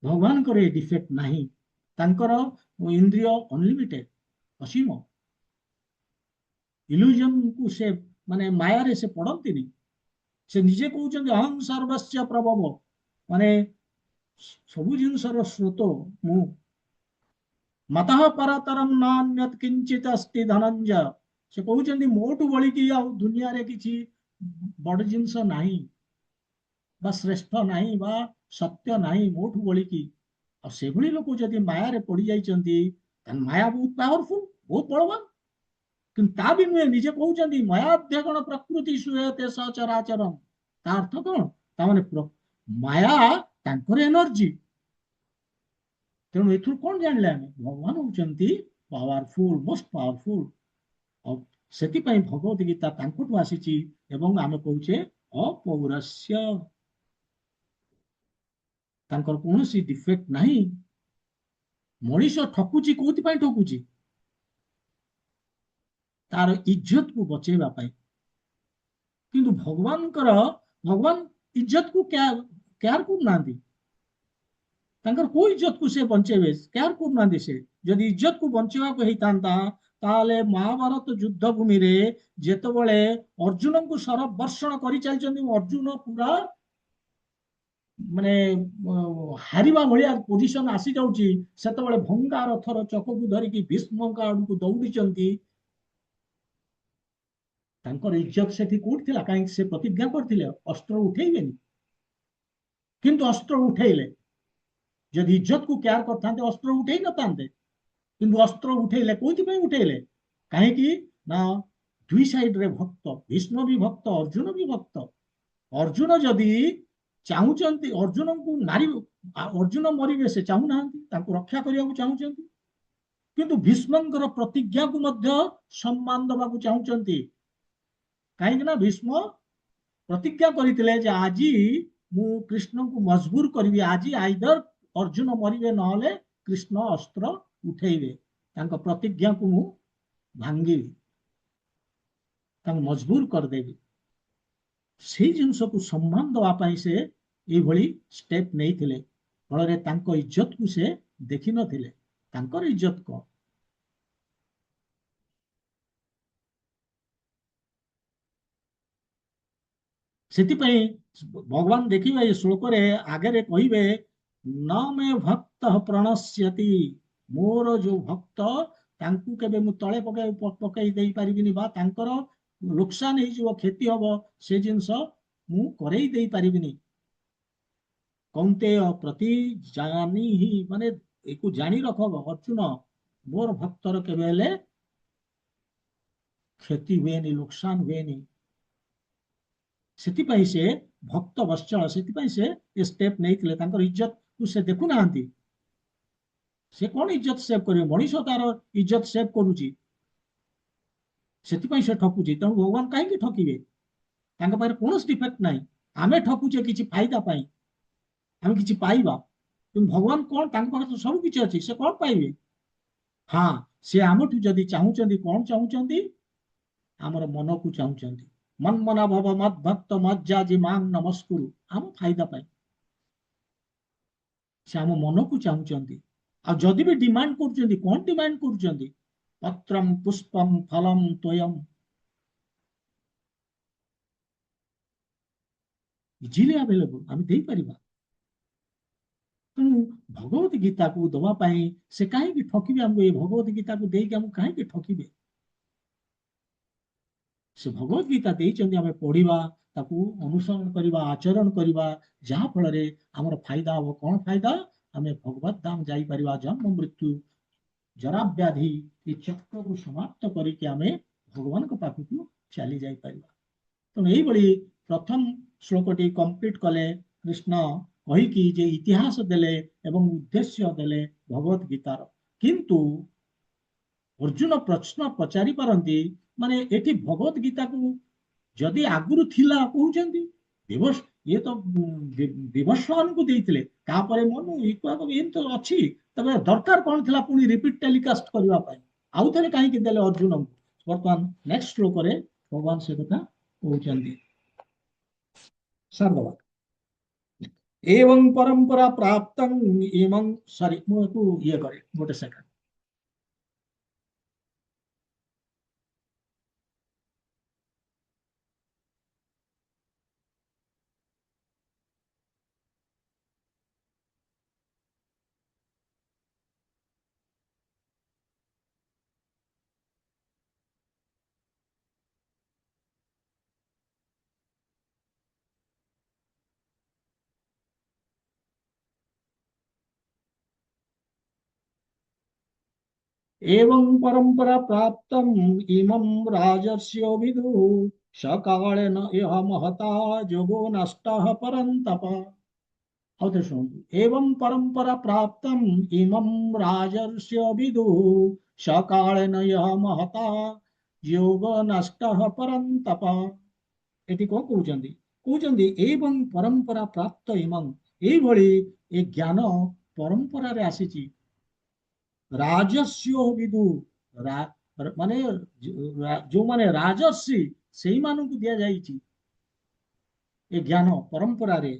ଭଗବାନଙ୍କର ଏ ଡିଫେକ୍ଟ ନାହିଁ। ତାଙ୍କର ଇନ୍ଦ୍ରିୟ ଅନଲିମିଟେଡ, ଅସୀମ। ଇଲ୍ୟୁଜନକୁ ସେ ମାନେ ମାୟାରେ ସେ ପଡନ୍ତିନି। ସେ ନିଜେ କହୁଛନ୍ତି ଅହଂ ସର୍ବସ୍ୟ ପ୍ରଭବ, ମାନେ ସବୁ ଜିନିଷର ସ୍ରୋତ ମୁଁ। ମତଃ ପରତରଂ ନାନ୍ୟତ୍ କିଞ୍ଚିତ୍ अस्ति ଧନଞ୍ଜୟ। ସେ କହୁଛନ୍ତି ମୋଠୁ ବଳିକି ଆଉ ଦୁନିଆରେ କିଛି ବଡ ଜିନିଷ ନାହିଁ, ବା ଶ୍ରେଷ୍ଠ ନାହିଁ, ବା ସତ୍ୟ ନାହିଁ ମୋଠୁ ବଳିକି। ଆଉ ସେଭଳି ଲୋକ ଯଦି ମାୟାରେ ପଡି ଯାଇଛନ୍ତି, ତାହେଲେ ମାୟା ବହୁତ ପାୱାରଫୁଲ, ବହୁତ ବଳବାନ। କିନ୍ତୁ ତା ବି ନୁହେଁ, ନିଜେ କହୁଛନ୍ତି ମାୟାଧ୍ୟଗଣ ପ୍ରକୃତି ସୁୟତେ ସଚରାଚରମ୍। ତା ଅର୍ଥ କଣ? ତାମାନେ ମାୟା ତାଙ୍କର ଏନର୍ଜି। ତେଣୁ ଏଥିରୁ କଣ ଜାଣିଲେ ଆମେ? ଭଗବାନ ହଉଛନ୍ତି ପାୱାରଫୁଲ, ମୋଷ୍ଟ ପାୱାରଫୁଲ। ଆଉ ସେଥିପାଇଁ ଭଗବତ ଗୀତା ତାଙ୍କଠୁ ଆସିଛି ଏବଂ ଆମେ କହୁଛେ ଅପୌରସ୍ୟ। ତାଙ୍କର କୌଣସି ଡିଫେକ୍ଟ ନାହିଁ। ମଣିଷ ଠକୁଛି କୋଉଥିପାଇଁ ଠକୁଛି? ତାର ଇଜ୍ଜତକୁ ବଚେଇବା ପାଇଁ। କିନ୍ତୁ ଭଗବାନ ଇଜ୍ଜତକୁ କେୟାର କରୁନାହାନ୍ତି। ତାଙ୍କର କୋଉ ଇଜ୍ଜତକୁ ସେ ବଞ୍ଚେଇବେ? କେୟାର କରୁନାହାନ୍ତି। ସେ ଯଦି ଇଜ୍ଜତକୁ ବଞ୍ଚେଇବାକୁ ହେଇଥାନ୍ତା, ତାହେଲେ ମହାଭାରତ ଯୁଦ୍ଧ ଭୂମିରେ ଯେତେବେଳେ ଅର୍ଜୁନଙ୍କୁ ସରବର୍ଷଣ କରିଚାଲିଛନ୍ତି, ଅର୍ଜୁନ ପୁରା ମାନେ ହାରିବା ଭଳିଆ ପୋଜିସନ ଆସିଯାଉଛି, ସେତେବେଳେ ଭଙ୍ଗା ରଥର ଚକକୁ ଧରିକି ଭୀଷ୍ମଙ୍କ ଆଡକୁ ଦୌଡିଛନ୍ତି। ତାଙ୍କର ଇଜ୍ଜତ ସେଠି କୋଉଠି ଥିଲା? କାହିଁକି ସେ ପ୍ରତିଜ୍ଞା କରିଥିଲେ ଅସ୍ତ୍ର ଉଠେଇବେନି, କିନ୍ତୁ ଅସ୍ତ୍ର ଉଠେଇଲେ। ଯଦି ଇଜ୍ଜତକୁ କେୟାର କରିଥାନ୍ତେ ଅସ୍ତ୍ର ଉଠେଇ ନଥାନ୍ତେ, କିନ୍ତୁ ଅସ୍ତ୍ର ଉଠେଇଲେ। କୋଉଥିପାଇଁ ଉଠେଇଲେ? କାହିଁକି ନା ଦୁଇ ସାଇଡରେ ଭକ୍ତ, ଭୀଷ୍ମ ବି ଭକ୍ତ, ଅର୍ଜୁନ ବି ଭକ୍ତ। ଅର୍ଜୁନ ଯଦି ଚାହୁଁଛନ୍ତି ଅର୍ଜୁନଙ୍କୁ ଅର୍ଜୁନ ମରିବେ, ସେ ଚାହୁଁନାହାନ୍ତି, ତାଙ୍କୁ ରକ୍ଷା କରିବାକୁ ଚାହୁଁଛନ୍ତି। କିନ୍ତୁ ଭୀଷ୍ମଙ୍କର ପ୍ରତିଜ୍ଞାକୁ ମଧ୍ୟ ସମ୍ମାନ ଦେବାକୁ ଚାହୁଁଛନ୍ତି। କାହିଁକି ନା ଭୀଷ୍ମ ପ୍ରତିଜ୍ଞା କରିଥିଲେ ଯେ ଆଜି ମୁଁ କୃଷ୍ଣଙ୍କୁ ମଜବୁର କରିବି, ଆଜି ଆଇଦର ଅର୍ଜୁନ ମରିବେ ନହେଲେ କୃଷ୍ଣ ଅସ୍ତ୍ର ଉଠେଇବେ। ତାଙ୍କ ପ୍ରତିଜ୍ଞାକୁ ମୁଁ ଭାଙ୍ଗିବି, ତାଙ୍କୁ ମଜବୁର କରିଦେବି। ସେଇ ଜିନିଷକୁ ସମ୍ମାନ ଦେବା ପାଇଁ ସେ ଏଇଭଳି ଷ୍ଟେପ ନେଇଥିଲେ। ଫଳରେ ତାଙ୍କ ଇଜ୍ଜତକୁ ସେ ଦେଖିନଥିଲେ। ତାଙ୍କର ଇଜ୍ଜତ କଣ? ସେଥିପାଇଁ ଭଗବାନ ଦେଖିବେ ଏ ଶ୍ଲୋକରେ ଆଗରେ କହିବେ, ନ ମେ ଭକ୍ତ ପ୍ରଣଶ୍ୟତି। ମୋର ଯୋଉ ଭକ୍ତ, ତାଙ୍କୁ କେବେ ମୁଁ ତଳେ ପକେଇ ଦେଇପାରିବିନି, ବା ତାଙ୍କର ଲୋକସାନ ହେଇଯିବ, କ୍ଷତି ହବ, ସେ ଜିନିଷ ମୁଁ କରେଇ ଦେଇପାରିବିନି। କୌନ୍ତେୟ ପ୍ରତି ଜାନି ହିଁ, ମାନେ ଏକୁ ଜାଣି ରଖ ଅର୍ଜୁନ, ମୋର ଭକ୍ତର କେବେ ହେଲେ କ୍ଷତି ହୁଏନି, ଲୋକସାନ ହୁଏନି। ସେଥିପାଇଁ ସେ ଭକ୍ତ ବତ୍ସଳ, ସେଥିପାଇଁ ସେ ଏ ଷ୍ଟେପ ନେଇଥିଲେ। ତାଙ୍କର ଇଜ୍ଜତକୁ ସେ ଦେଖୁନାହାନ୍ତି। ସେ କଣ ଇଜ୍ଜତ ସେଭ କରିବେ? ମଣିଷ ତାର ଇଜ୍ଜତ ସେଭ କରୁଛି, ସେଥିପାଇଁ ସେ ଠକୁଛି। ତେଣୁ ଭଗବାନ କାହିଁକି ଠକିବେ? ତାଙ୍କ ପାଖରେ କୌଣସି ଡିଫେକ୍ଟ ନାହିଁ। ଆମେ ଠକୁଛେ କିଛି ଫାଇଦା ପାଇଁ, ଆମେ କିଛି ପାଇବା। କିନ୍ତୁ ଭଗବାନ କଣ, ତାଙ୍କ ପାଖରେ ତ ସବୁ କିଛି ଅଛି, ସେ କଣ ପାଇବେ? ହଁ, ସେ ଆମଠୁ ଯଦି ଚାହୁଁଛନ୍ତି, କଣ ଚାହୁଁଛନ୍ତି? ଆମର ମନକୁ ଚାହୁଁଛନ୍ତି। ମନ୍ମନା ଭବ ମଦ୍ ଭକ୍ତ ମଜ୍ଜାଜି ମାଂ ନମସ୍କୁରୁ, ଆମ ଫାଇଦା ପାଇଁ ସେ ଆମ ମନକୁ ଚାହୁଁଛନ୍ତି। ଆଉ ଯଦି ବି ଡିମାଣ୍ଡ କରୁଛନ୍ତି, କଣ ଡିମାଣ୍ଡ କରୁଛନ୍ତି? ପତ୍ରಂ ପୁଷ୍ପಂ ଫଲಂ ତୋୟମ୍, ଇଜିଲି ଆଭେଲେବୁଲ, ଆମେ ଦେଇପାରିବା। ତେଣୁ ଭଗବତ ଗୀତାକୁ ଦବା ପାଇଁ ସେ କାହିଁକି ଠକିବେ ଆମକୁ? ଏ ଭଗବତ ଗୀତାକୁ ଦେଇକି ଆମକୁ କାହିଁକି ଠକିବେ? ସେ ଭଗବତ ଗୀତା ଦେଇଛନ୍ତି, ଆମେ ପଢିବା, ତାକୁ ଅନୁସରଣ କରିବା, ଆଚରଣ କରିବା, ଯାହା ଫଳରେ ଆମର ଫାଇଦା ହବ। କଣ ଫାଇଦା? ଆମେ ଭଗବତ ଧାମ ଯାଇପାରିବା। ଜନ୍ମ ମୃତ୍ୟୁ ଜରା ବ୍ୟାଧି ଏ ଚକ୍ରକୁ ସମାପ୍ତ କରିକି ଆମେ ଭଗବାନଙ୍କ ପାଖକୁ ଚାଲି ଯାଇପାରିବା। ତେଣୁ ଏଇଭଳି ପ୍ରଥମ ଶ୍ଲୋକଟି କମ୍ପ୍ଲିଟ କଲେ କୃଷ୍ଣ, କହିକି ଯେ ଇତିହାସ ଦେଲେ ଏବଂ ଉଦ୍ଦେଶ୍ୟ ଦେଲେ ଭଗବତ ଗୀତାର। କିନ୍ତୁ ଅର୍ଜୁନ ପ୍ରଶ୍ନ ପଚାରି ପାରନ୍ତି, ମାନେ ଏଠି ଭଗବତ ଗୀତାକୁ ଯଦି ଆଗରୁ ଥିଲା କହୁଛନ୍ତି, ଇଏ ତ ବିଭୀଷଣଙ୍କୁ ଦେଇଥିଲେ, ତାପରେ ମନୁ ଏମିତି ତ ଅଛି, ତେବେ ଦରକାର କଣ ଥିଲା ପୁଣି ରିପିଟ ଟେଲିକାଷ୍ଟ କରିବା ପାଇଁ? ଆଉ ଥରେ କାହିଁକି ଦେଲେ ଅର୍ଜୁନଙ୍କୁ? ବର୍ତ୍ତମାନ ନେକ୍ସଟ ଶ୍ଲୋକରେ ଭଗବାନ ସେ କଥା କହୁଛନ୍ତି। ସାରଦବା ଏବଂ ପରମ୍ପରା ପ୍ରାପ୍ତ ଇମଂ, ସରି ମୁଁ ଇଏ କରେ ଗୋଟେ ସେକେଣ୍ଡ। एवं परंपरा प्राप्त इमं राजर्षियो विदुः सकालेन इह महता योगो नष्टः परन्तप। औते शुणु। एवं परंपरा प्राप्त इमं राजर्षियो विदुः सकालेन इह महता योगो नष्टः परन्तप। एटी कौन कहउଛନ୍ତି? कहउଛନ୍ତି एवं परंपरा प्राप्त इमं, ଏଇଭଳି ଏ ଜ୍ଞାନ ପରମ୍ପରାରେ ଆସିଛି। ରାଜସ୍ୱ ବିଦୁ, ମାନେ ଯୋଉମାନେ ରାଜର୍ଷି ସେଇମାନଙ୍କୁ ଦିଆଯାଇଛି ଏ ଜ୍ଞାନ ପରମ୍ପରାରେ।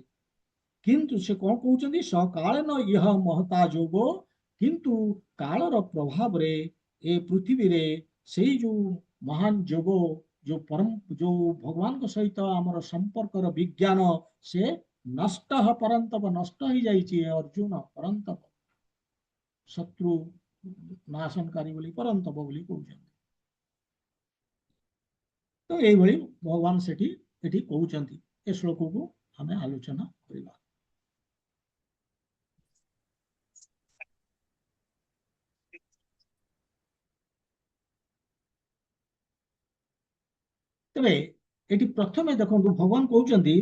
କିନ୍ତୁ ସେ କଣ କହୁଛନ୍ତି? ସକାଳେନ ଇହ ମହତା ଯୋଗ, କିନ୍ତୁ କାଳର ପ୍ରଭାବରେ ଏ ପୃଥିବୀରେ ସେଇ ଯୋଉ ମହାନ ଯୋଗ, ଯୋଉ ଭଗବାନଙ୍କ ସହିତ ଆମର ସମ୍ପର୍କର ବିଜ୍ଞାନ, ସେ ନଷ୍ଟ ପରନ୍ତପ, ନଷ୍ଟ ହେଇଯାଇଛି। ଅର୍ଜୁନ ପରନ୍ତପ, ଶତ୍ରୁ ନାଶନକାରୀ ବୋଲି ପରନ୍ତପ ବୋଲି କହୁଛନ୍ତି। ତ ଏଇଭଳି ଭଗବାନ ଏଠି କହୁଛନ୍ତି। ଏ ଶ୍ଲୋକକୁ ଆମେ ଆଲୋଚନା କରିବା। ତେବେ ଏଠି ପ୍ରଥମେ ଦେଖନ୍ତୁ, ଭଗବାନ କହୁଛନ୍ତି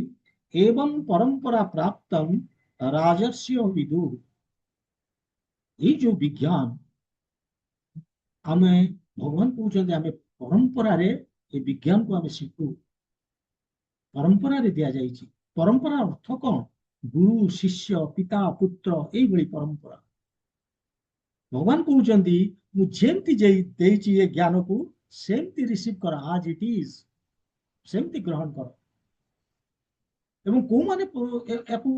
ଏବଂ ପରମ୍ପରା ପ୍ରାପ୍ତ ରାଜସ୍ୱ ବିଦୁ, ଏଇ ଯୋଉ ବିଜ୍ଞାନ ଆମେ, ଭଗବାନ କହୁଛନ୍ତି ଆମେ ପରମ୍ପରାରେ ଏ ବିଜ୍ଞାନକୁ ଆମେ ଶିଖୁ, ପରମ୍ପରାରେ ଦିଆଯାଇଛି। ପରମ୍ପରା ଅର୍ଥ କଣ? ଗୁରୁ ଶିଷ୍ୟ ପିତା ପୁତ୍ର, ଏଇଭଳି ପରମ୍ପରା। ଭଗବାନ କହୁଛନ୍ତି ମୁଁ ଯେମିତି ଦେଇଛି ଏ ଜ୍ଞାନକୁ, ସେମିତି ରିସିଭ କର, ଆଜ ଇଟ ଇଜ, ସେମିତି ଗ୍ରହଣ କର। ଏବଂ କୋଉମାନେ ୟାକୁ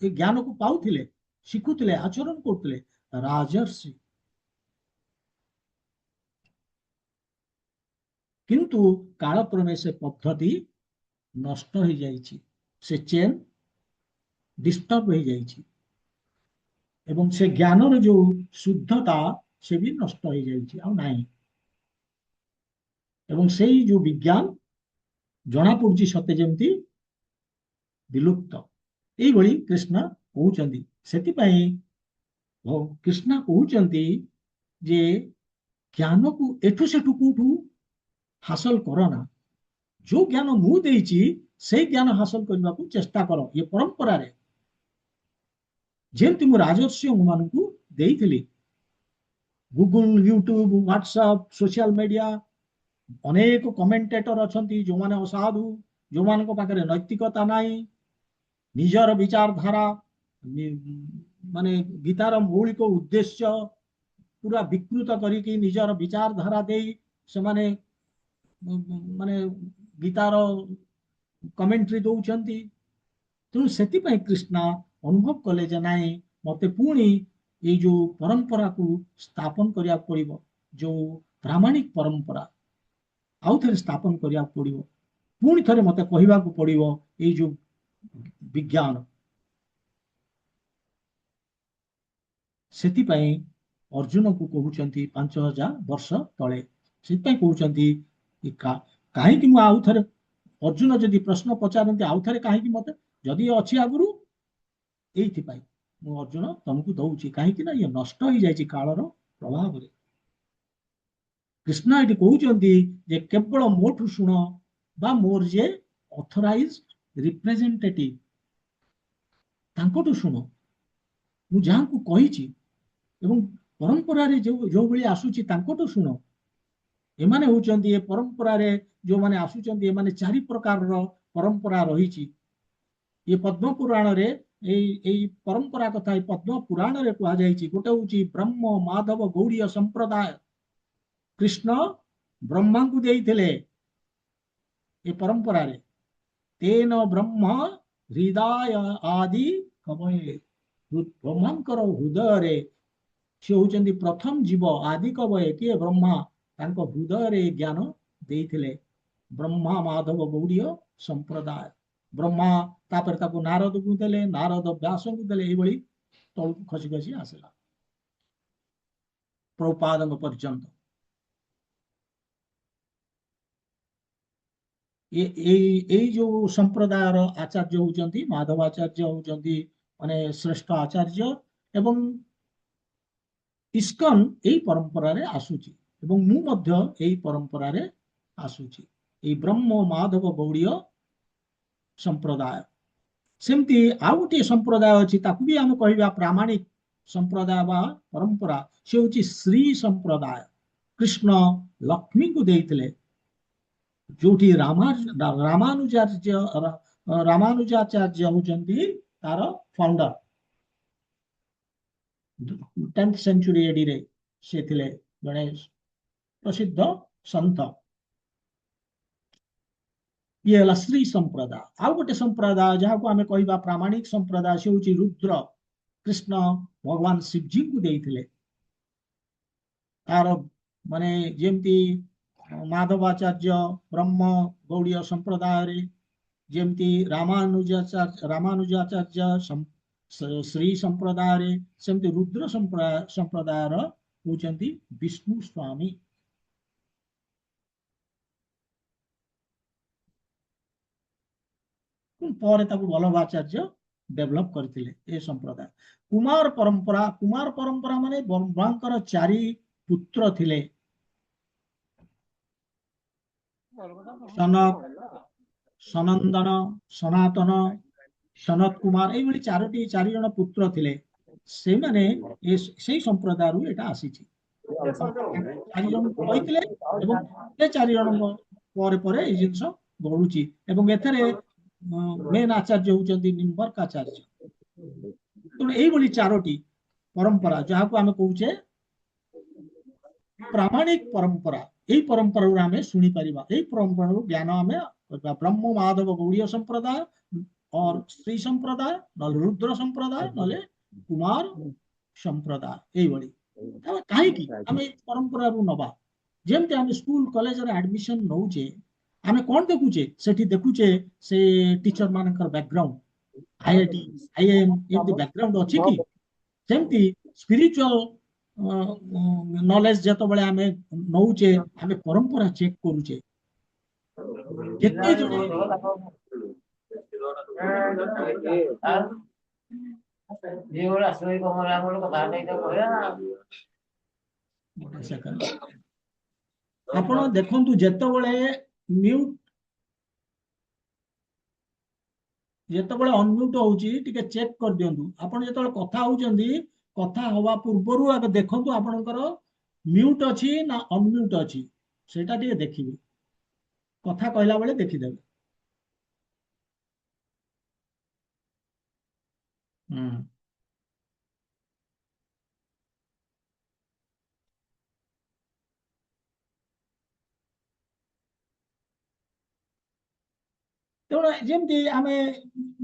ଏ ଜ୍ଞାନକୁ ପାଉଥିଲେ, ଶିଖୁଥିଲେ, ଆଚରଣ କରୁଥିଲେ? ରାଜର୍ଷି। କିନ୍ତୁ କାଳକ୍ରମେ ସେ ପଦ୍ଧତି ନଷ୍ଟ ହେଇଯାଇଛି, ସେ ଚେନ୍ ଡିଷ୍ଟର୍ବ ହେଇଯାଇଛି ଏବଂ ସେ ଜ୍ଞାନର ଯୋଉ ଶୁଦ୍ଧତା ସେ ବି ନଷ୍ଟ ହେଇଯାଇଛି, ଆଉ ନାହିଁ। ଏବଂ ସେଇ ଯୋଉ ବିଜ୍ଞାନ ଜଣା ପଡୁଛି ସତେ ଯେମିତି ବିଲୁପ୍ତ, ଏଇଭଳି କୃଷ୍ଣ କହୁଛନ୍ତି। ସେଥିପାଇଁ କୃଷ୍ଣ କହୁଛନ୍ତି ଯେ ଜ୍ଞାନକୁ ଏଠୁ ସେଠୁ କୋଉଠୁ ହାସଲ କର ନା, ଯୋଉ ଜ୍ଞାନ ମୁଁ ଦେଇଛି ସେଇ ଜ୍ଞାନ ହାସଲ କରିବାକୁ ଚେଷ୍ଟା କର। ଏ ପରମ୍ପରାରେ ଯେମିତି ମୁଁ ରାଜର୍ଷି ମାନଙ୍କୁ ଦେଇଥିଲି, Google, YouTube, WhatsApp, social media, ଅନେକ କମେଣ୍ଟେଟର ଅଛନ୍ତି ଯୋଉମାନେ ଅସାଧୁ, ଯୋଉମାନଙ୍କ ପାଖରେ ନୈତିକତା ନାହିଁ, ନିଜର ବିଚାରଧାରା ମାନେ ଗୀତାର ମୌଳିକ ଉଦ୍ଦେଶ୍ୟ ପୁରା ବିକୃତ କରିକି ନିଜର ବିଚାରଧାରା ଦେଇ ସେମାନେ ମାନେ ଗୀତାର କମେଣ୍ଟ୍ରି ଦଉଛନ୍ତି। ତେଣୁ ସେଥିପାଇଁ କୃଷ୍ଣ ଅନୁଭବ କଲେ ଯେ ନାଇଁ, ମତେ ପୁଣି ଏଇ ଯୋଉ ପରମ୍ପରାକୁ ସ୍ଥାପନ କରିବାକୁ ପଡିବ, ଯୋଉ ପ୍ରାମାଣିକ ପରମ୍ପରା ଆଉ ଥରେ ସ୍ଥାପନ କରିବାକୁ ପଡିବ। ପୁଣି ଥରେ ମତେ କହିବାକୁ ପଡିବ ଏଇ ଯୋଉ ବିଜ୍ଞାନ। ସେଥିପାଇଁ ଅର୍ଜୁନକୁ କହୁଛନ୍ତି 5000 ବର୍ଷ ତଳେ। ସେଥିପାଇଁ କହୁଛନ୍ତି କାହିଁକି ମୁଁ ଆଉ ଥରେ, ଅର୍ଜୁନ ଯଦି ପ୍ରଶ୍ନ ପଚାରନ୍ତି ଆଉ ଥରେ କାହିଁକି ମତେ, ଯଦି ଅଛି ଆଗରୁ, ଏଇଥିପାଇଁ ମୁଁ ଅର୍ଜୁନ ତମକୁ ଦଉଛି, କାହିଁକି ନା ଇଏ ନଷ୍ଟ ହେଇଯାଇଛି କାଳର ପ୍ରଭାବରେ। କୃଷ୍ଣ ଏଠି କହୁଛନ୍ତି ଯେ କେବଳ ମୋଠୁ ଶୁଣ, ବା ମୋର ଯେ ଅଥରାଇଜ ରିପ୍ରେଜେଣ୍ଟେଟିଭ ତାଙ୍କଠୁ ଶୁଣ, ମୁଁ ଯାହାଙ୍କୁ କହିଛି ଏବଂ ପରମ୍ପରାରେ ଯୋଉଭଳି ଆସୁଛି ତାଙ୍କଠୁ ଶୁଣ। ଏମାନେ ହଉଛନ୍ତି ଏ ପରମ୍ପରାରେ ଯୋଉମାନେ ଆସୁଛନ୍ତି, ଏମାନେ 4 ପ୍ରକାରର ପରମ୍ପରା ରହିଛି। ଏ ପଦ୍ମ ପୁରାଣରେ ଏଇ ପରମ୍ପରା କଥା ଏ ପଦ୍ମ ପୁରାଣରେ କୁହାଯାଇଛି। ଗୋଟେ ହଉଛି ବ୍ରହ୍ମ ମାଧବ ଗୌଡୀୟ ସମ୍ପ୍ରଦାୟ। କୃଷ୍ଣ ବ୍ରହ୍ମାଙ୍କୁ ଦେଇଥିଲେ ଏ ପରମ୍ପରାରେ, ତେନ ବ୍ରହ୍ମ ହୃଦୟ ଆଦି କବୟେ, ବ୍ରହ୍ମାଙ୍କର ହୃଦୟରେ, ସେ ହଉଛନ୍ତି ପ୍ରଥମ ଜୀବ, ଆଦି କବୟେ କିଏ? ବ୍ରହ୍ମା। ତାଙ୍କ ହୃଦୟରେ ଜ୍ଞାନ ଦେଇଥିଲେ। ବ୍ରହ୍ମା ମାଧବ ଗୌଡୀୟ ସମ୍ପ୍ରଦାୟ। ବ୍ରହ୍ମା ତାପରେ ତାକୁ ନାରଦକୁ ଦେଲେ, ନାରଦ ବ୍ୟାସଙ୍କୁ ଦେଲେ, ଏଇଭଳି ତଳକୁ ଖସି ଖସି ଆସିଲା ପ୍ରଭୁପାଦଙ୍କ ପର୍ଯ୍ୟନ୍ତ। ଏଇ ଯୋଉ ସମ୍ପ୍ରଦାୟର ଆଚାର୍ଯ୍ୟ ହଉଛନ୍ତି ମାଧବାଚାର୍ଯ୍ୟ, ହଉଛନ୍ତି ମାନେ ଶ୍ରେଷ୍ଠ ଆଚାର୍ଯ୍ୟ। ଏବଂ ଇସ୍କନ ଏଇ ପରମ୍ପରାରେ ଆସୁଛି ଏବଂ ମୁଁ ମଧ୍ୟ ଏଇ ପରମ୍ପରାରେ ଆସୁଛି, ଏଇ ବ୍ରହ୍ମ ମାଧବ ଗୌଡୀୟ ସମ୍ପ୍ରଦାୟ। ସେମିତି ଆଉ ଗୋଟିଏ ସମ୍ପ୍ରଦାୟ ଅଛି, ତାକୁ ବି ଆମେ କହିବା ପ୍ରାମାଣିକ ସମ୍ପ୍ରଦାୟ ବା ପରମ୍ପରା, ସେ ହଉଛି ଶ୍ରୀ ସମ୍ପ୍ରଦାୟ। କୃଷ୍ଣ ଲକ୍ଷ୍ମୀଙ୍କୁ ଦେଇଥିଲେ, ଯୋଉଠି ରାମାନୁଜାଚାର୍ଯ୍ୟ ହଉଛନ୍ତି ତାର ଫାଉଣ୍ଡର। 10th ସେଞ୍ଚୁରୀ ଏଡିରେ ସେ ଥିଲେ ଜଣେ ପ୍ରସିଦ୍ଧ ସନ୍ଥ। ଇଏ ହେଲା ଶ୍ରୀ ସମ୍ପ୍ରଦାୟ। ଆଉ ଗୋଟେ ସମ୍ପ୍ରଦାୟ ଯାହାକୁ ଆମେ କହିବା ପ୍ରାମାଣିକ ସମ୍ପ୍ରଦାୟ, ସେ ହଉଛି ରୁଦ୍ର। କୃଷ୍ଣ ଭଗବାନ ଶିବଜୀଙ୍କୁ ଦେଇଥିଲେ। ତାର ମାନେ ଯେମିତି ମାଧବାଚାର୍ଯ୍ୟ ବ୍ରହ୍ମ ଗୌଡୀୟ ସମ୍ପ୍ରଦାୟରେ, ଯେମିତି ରାମାନୁଜାଚାର୍ଯ୍ୟ ଶ୍ରୀ ସମ୍ପ୍ରଦାୟରେ, ସେମିତି ରୁଦ୍ର ସମ୍ପ୍ରଦାୟର ହଉଛନ୍ତି ବିଷ୍ଣୁ ସ୍ୱାମୀ। ପରେ ତାକୁ ବଲ୍ଲଭାଚାର୍ଯ୍ୟ ଡେଭଲପ କରିଥିଲେ ଏ ସମ୍ପ୍ରଦାୟ। କୁମାର ପରମ୍ପରା ମାନେ ବ୍ରହ୍ମାଙ୍କର 4 ପୁତ୍ର ଥିଲେ। ସନକ, ସନନ୍ଦନ, ସନାତନ, ସନତ କୁମାର, ଏଇଭଳି 4 ଜଣ ପୁତ୍ର ଥିଲେ। ସେମାନେ ସେଇ ସମ୍ପ୍ରଦାୟରୁ ଏଟା ଆସିଛି। 4 ଜଣଙ୍କୁ କହିଥିଲେ ଏବଂ ସେ 4 ଜଣଙ୍କ ପରେ ପରେ ଏଇ ଜିନିଷ ବଢୁଛି। ଏବଂ ଏଥିରେ ମେନ୍ ଆଚାର୍ଯ୍ୟ ହଉଛନ୍ତି ନିମ୍ବର୍କ ଆଚାର୍ଯ୍ୟ। ତେଣୁ ଏଇଭଳି 4ଟି ପରମ୍ପରା ଯାହାକୁ ଆମେ କହୁଛେ ପ୍ରାମାଣିକ ପରମ୍ପରା। ଏଇ ପରମ୍ପରାରୁ ଆମେ ଶୁଣିପାରିବା, ଏଇ ପରମ୍ପରାରୁ ଜ୍ଞାନ ଆମେ ବ୍ରହ୍ମ ମାଧବ ଗୌଡୀୟ ସମ୍ପ୍ରଦାୟ, और श्री संप्रदाय, नले रुद्र संप्रदाय, नले कुमार संप्रदाय। एइभଳି କାହିଁକି ଆମେ ପରମ୍ପରା ରୁ ନବା? ଯେମିତି ଆମେ ସ୍କୁଲ କଲେଜରେ ଆଡମିସନ ନଉଛେ, ଆମେ କଣ ଦେଖୁଛେ? ସେଠି ଦେଖୁଛେ ସେ ଟିଚର ମାନଙ୍କର ବ୍ୟାକଗ୍ରାଉଣ୍ଡ, ଆଇଆଇଟି, ଆଇଆଇଏମ ଏମିତି ବ୍ୟାକଗ୍ରାଉଣ୍ଡ ଅଛି କି? ସେମିତି ସ୍ପିରିଚୁଆଲ ନଲେଜ ଯେତେବେଳେ ଆମେ ନଉଛେ, ଆମେ ପରମ୍ପରା ଚେକ୍ କରୁଛେ। କେତେ ଜଣ ଗୋଟେ ସେକେଣ୍ଡ ଆପଣ ଦେଖନ୍ତୁ ଯେତେବେଳେ ମ୍ୟୁଟ ଯେତେବେଳେ ଅନମ୍ୟୁଟ ହଉଛି ଟିକେ ଚେକ୍ କରିଦିଅନ୍ତୁ। ଆପଣ ଯେତେବେଳେ କଥା ହଉଛନ୍ତି କଥା ହବା ପୂର୍ବରୁ ଆଗ ଦେଖନ୍ତୁ ଆପଣଙ୍କର ମ୍ୟୁଟ ଅଛି ନା ଅନମ୍ୟୁଟ ଅଛି, ସେଇଟା ଟିକେ ଦେଖିବେ। କଥା କହିଲା ବେଳେ ଦେଖିଦେବେ। ହୁଁ। ତେଣୁ ଯେମିତି ଆମେ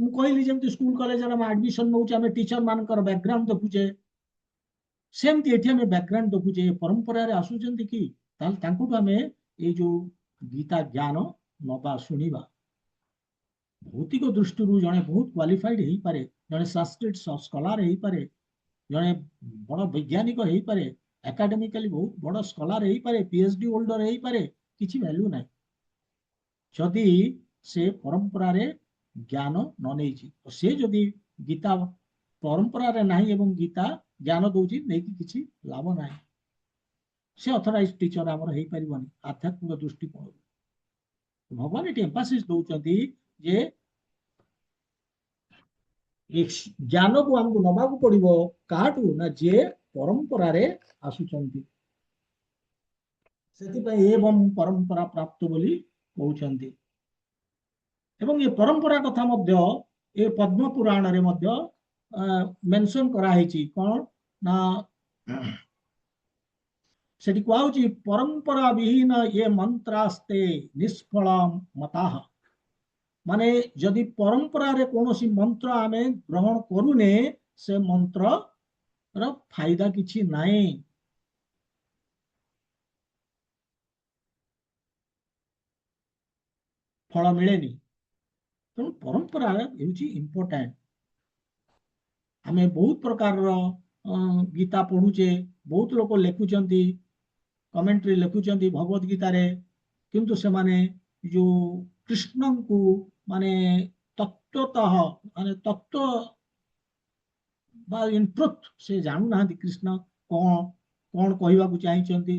ମୁଁ କହିଲି ଯେମିତି ସ୍କୁଲ କଲେଜରେ ଆମେ ଆଡମିସନ ନଉଛେ ଆମେ ଟିଚର ମାନଙ୍କର ବ୍ୟାକଗ୍ରାଉଣ୍ଡ ଦେଖୁଛେ, ସେମିତି ଏଠି ଆମେ ବ୍ୟାକଗ୍ରାଉଣ୍ଡ ଦେଖୁଛେ ପରମ୍ପରାରେ ଆସୁଛନ୍ତି କି, ତାହେଲେ ତାଙ୍କଠୁ ଆମେ ଏଇ ଯୋଉ ଗୀତା ଜ୍ଞାନ ନବା ଶୁଣିବା। ଭୌତିକ ଦୃଷ୍ଟିରୁ ଜଣେ ବହୁତ କ୍ୱାଲିଫାଇଡ ହେଇପାରେ, ଜଣେ ସାଂସ୍କ୍ରିଟ ସ୍କଲାର ହେଇପାରେ, ଜଣେ ବଡ ବୈଜ୍ଞାନିକ ହେଇପାରେ, ଏକାଡେମିକାଲି ବହୁତ ବଡ ସ୍କଲାର ହେଇପାରେ, ପିଏଚଡି ହୋଲ୍ଡର ହେଇପାରେ, କିଛି ଭ୍ୟାଲ୍ୟୁ ନାହିଁ ଯଦି ସେ ପରମ୍ପରାରେ ଜ୍ଞାନ ନ ନେଇଛି। ସେ ଯଦି ଗୀତା ପରମ୍ପରାରେ ନାହିଁ ଏବଂ ଗୀତା ଜ୍ଞାନ ଦଉଛି ନେଇକି କିଛି ଲାଭ ନାହିଁ। ସେ ଅଥରାଇଜ ଟିଚର ଆମର ହେଇପାରିବନି ଆଧ୍ୟାତ୍ମିକ ଦୃଷ୍ଟିକୋଣରୁ। ଭଗବାନ ଏଠି ଏମ୍ଫାସିସ୍ ଦଉଛନ୍ତି ଯେ ଜ୍ଞାନକୁ ଆମକୁ ନବାକୁ ପଡିବ କାହାଠୁ ନା ଯିଏ ପରମ୍ପରାରେ ଆସୁଛନ୍ତି। ସେଥିପାଇଁ ଏବଂ ପରମ୍ପରା ପ୍ରାପ୍ତ ବୋଲି କହୁଛନ୍ତି। ଏବଂ ଏ ପରମ୍ପରା କଥା ମଧ୍ୟ ଏ ପଦ୍ମ ପୁରାଣରେ ମଧ୍ୟ ମେନସନ କରାହେଇଛି। କଣ ନା ସେଠି କୁହାହଉଛି ପରମ୍ପରା ବିହୀନ ଏ ମନ୍ତ୍ରାସ୍ତେ ନିଷ୍ଫଳ ମତାଃ। ମାନେ ଯଦି ପରମ୍ପରାରେ କୌଣସି ମନ୍ତ୍ର ଆମେ ଗ୍ରହଣ କରୁନେ ସେ ମନ୍ତ୍ରର ଫାଇଦା କିଛି ନାହିଁ। ଫଳ ମିଳେନି। ତେଣୁ ପରମ୍ପରା ହେଉଛି ଇମ୍ପୋର୍ଟାଣ୍ଟ। ଆମେ ବହୁତ ପ୍ରକାରର ଗୀତା ପଢୁଛେ, ବହୁତ ଲୋକ ଲେଖୁଛନ୍ତି, କମେଣ୍ଟ୍ରି ଲେଖୁଛନ୍ତି ଭଗବତ ଗୀତାରେ, କିନ୍ତୁ ସେମାନେ ଯୋଉ କୃଷ୍ଣଙ୍କୁ ମାନେ ତତ୍ତ୍ୱତଃ ମାନେ ତତ୍ତ୍ୱ ବା ଇନଟ୍ରୁଥ ସେ ଜାଣୁନାହାନ୍ତି କୃଷ୍ଣ କଣ କଣ କହିବାକୁ ଚାହିଁଛନ୍ତି,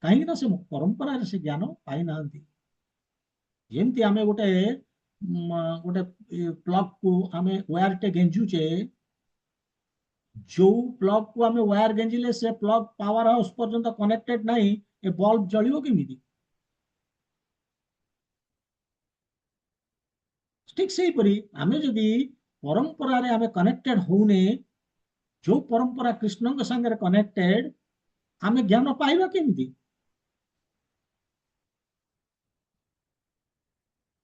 କାହିଁକି ନା ସେ ପରମ୍ପରାରେ ସେ ଜ୍ଞାନ ପାଇନାହାନ୍ତି। ଯେମିତି ଆମେ ଗୋଟେ ଗୋଟେ ପ୍ଲଗକୁ ଆମେ ୱାୟାରଟେ ଗେଞ୍ଜୁଛେ, ଯୋଉ ପ୍ଲଗକୁ ଆମେ ୱାୟାର ଗେଞ୍ଜିଲେ ସେ ପ୍ଲଗ ପାୱାର ହାଉସ ପର୍ଯ୍ୟନ୍ତ କନେକ୍ଟେଡ ନାହିଁ, ଏ ବଲ୍ବ ଜଳିବ କେମିତି? ଠିକ ସେଇପରି ଆମେ ଯଦି ପରମ୍ପରାରେ ଆମେ କନେକ୍ଟେଡ ହଉନେ, ଯୋଉ ପରମ୍ପରା କୃଷ୍ଣଙ୍କ ସାଙ୍ଗରେ କନେକ୍ଟେଡ, ଆମେ ଜ୍ଞାନ ପାଇବା କେମିତି?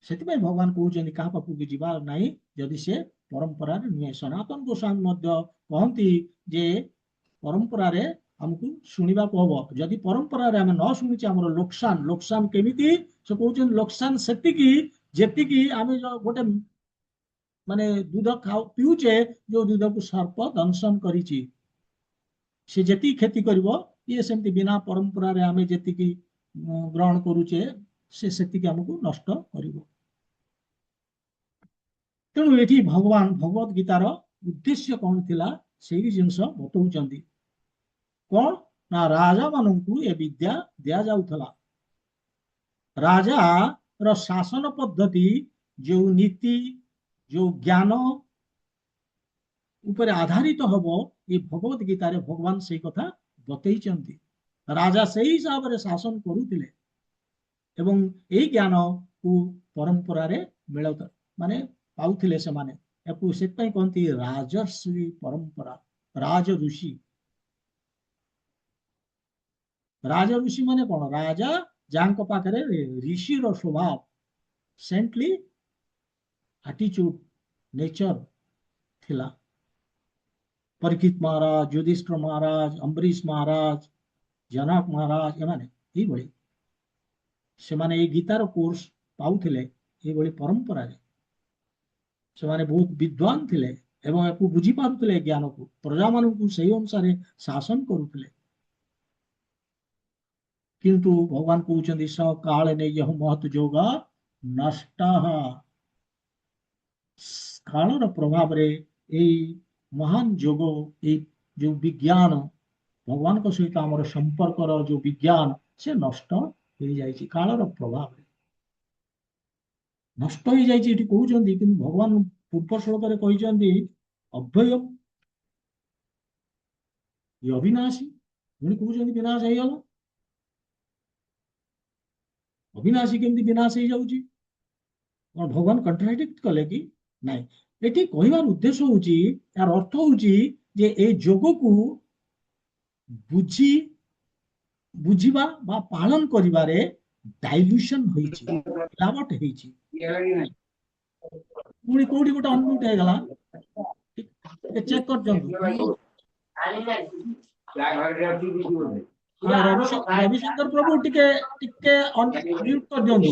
ସେଥିପାଇଁ ଭଗବାନ କହୁଛନ୍ତି କାହା ପାଖକୁ ଯିବା ନାହିଁ ଯଦି ସେ ପରମ୍ପରାରେ ନୁହେଁ। ସନାତନ ଗୋସ୍ୱାମୀ ମଧ୍ୟ କହନ୍ତି ଯେ ପରମ୍ପରାରେ ଆମକୁ ଶୁଣିବାକୁ ହବ। ଯଦି ପରମ୍ପରାରେ ଆମେ ନ ଶୁଣିଛେ ଆମର ଲୋକସାନ। ଲୋକସାନ କେମିତି? ସେ କହୁଛନ୍ତି ଲୋକସାନ ସେତିକି ଯେତିକି ଆମେ ଗୋଟେ ମାନେ ଦୁଧ ପିଉଛେ, ଯୋଉ ଦୁଧକୁ ସର୍ପ ଦଂଶନ କରିଛି, ସେ ଯେତିକି କ୍ଷତି କରିବ, ଇଏ ସେମିତି ବିନା ପରମ୍ପରାରେ ଆମେ ଯେତିକି ଗ୍ରହଣ କରୁଛେ ସେ ସେତିକି ଆମକୁ ନଷ୍ଟ କରିବ। ତେଣୁ ଏଠି ଭଗବାନ ଭଗବତ ଗୀତାର ଉଦ୍ଦେଶ୍ୟ କଣ ଥିଲା ସେଇ ଜିନିଷ ବତଉଛନ୍ତି। କଣ ନା ରାଜା ମାନଙ୍କୁ ଏ ବିଦ୍ୟା ଦିଆଯାଉଥିଲା। ରାଜାର ଶାସନ ପଦ୍ଧତି, ଯୋଉ ନୀତି, ଯୋଉ ଜ୍ଞାନ ଉପରେ ଆଧାରିତ ହବ, ଏ ଭଗବତ ଗୀତାରେ ଭଗବାନ ସେଇ କଥା ବତେଇଛନ୍ତି। ରାଜା ସେଇ ହିସାବରେ ଶାସନ କରୁଥିଲେ ଏବଂ ଏଇ ଜ୍ଞାନକୁ ପରମ୍ପରାରେ ମିଳଉଥିଲେ, ମାନେ ପାଉଥିଲେ ସେମାନେ। ୟାକୁ ସେଥିପାଇଁ କହନ୍ତି ରାଜର୍ଷି ପରମ୍ପରା, ରାଜ ଋଷି। ରାଜ ଋଷି ମାନେ କଣ? ରାଜା ଯାହାଙ୍କ ପାଖରେ ଋଷିର ସ୍ୱଭାବ, ସେଣ୍ଟଲି ଆଟିଚ୍ୟୁଡ, ନେଚର ଥିଲା। ପରୀକ୍ଷିତ ମହାରାଜ, ଯୁଧିଷ୍ଠିର ମହାରାଜ, ଅମ୍ବରୀଶ ମହାରାଜ, ଜନକ ମହାରାଜ, ଏମାନେ ଏଇଭଳି ସେମାନେ ଏଇ ଗୀତାର କୋର୍ସ ପାଉଥିଲେ ଏଇଭଳି ପରମ୍ପରାରେ। ସେମାନେ ବହୁତ ବିଦ୍ୱାନ ଥିଲେ ଏବଂ ୟାକୁ ବୁଝିପାରୁଥିଲେ ଜ୍ଞାନକୁ, ପ୍ରଜାମାନଙ୍କୁ ସେଇ ଅନୁସାରେ ଶାସନ କରୁଥିଲେ। କିନ୍ତୁ ଭଗବାନ କହୁଛନ୍ତି ସକାଳେ ନେଇ ମହତ ଯୋଗ ନଷ୍ଟ। କାଳର ପ୍ରଭାବରେ ଏଇ ମହାନ ଯୋଗ, ଏଇ ଯୋଉ ବିଜ୍ଞାନ ଭଗବାନଙ୍କ ସହିତ ଆମର ସମ୍ପର୍କର ଯୋଉ ବିଜ୍ଞାନ ସେ ନଷ୍ଟ ହେଇଯାଇଛି କାଳର ପ୍ରଭାବରେ ନଷ୍ଟ ହେଇଯାଇଛି ଏଠି କହୁଛନ୍ତି। କିନ୍ତୁ ଭଗବାନ ପୂର୍ବ ଶ୍ଲୋକରେ କହିଛନ୍ତି ଅଭୟ ଇଏ ଅବିନାଶୀ, ପୁଣି କହୁଛନ୍ତି ବିନାଶ ହେଇଗଲା। ଅବିନାଶୀ କେମିତି ବିନାଶ ହେଇଯାଉଛି? କଣ ଭଗବାନ କଣ୍ଟ୍ରାଡିକ୍ଟ କଲେ କି? ନାଇଁ, ଏଠି କହିବାର ଉଦ୍ଦେଶ୍ୟ ହଉଛି, ତାର ଅର୍ଥ ହଉଛି ଯେ ଏଇ ଯୋଗକୁ ବୁଝି ବୁଝିବା ବା ପାଳନ କରିବାରେ ଡାଇଲ୍ୟୁସନ ହେଇଛି, ମିଲାବଟ ହେଇଛି। ପୁଣି କୋଉଠି ଗୋଟେ ଅନମ୍ୟୁଟ ହେଇଗଲା, ଟିକେ ଚେକ୍ କରିଦିଅନ୍ତୁ। ହଁ, ରବିଶଙ୍କର ପ୍ରଭୁ ଟିକେ ଟିକେ ମ୍ୟୁଟ କରିଦିଅନ୍ତୁ।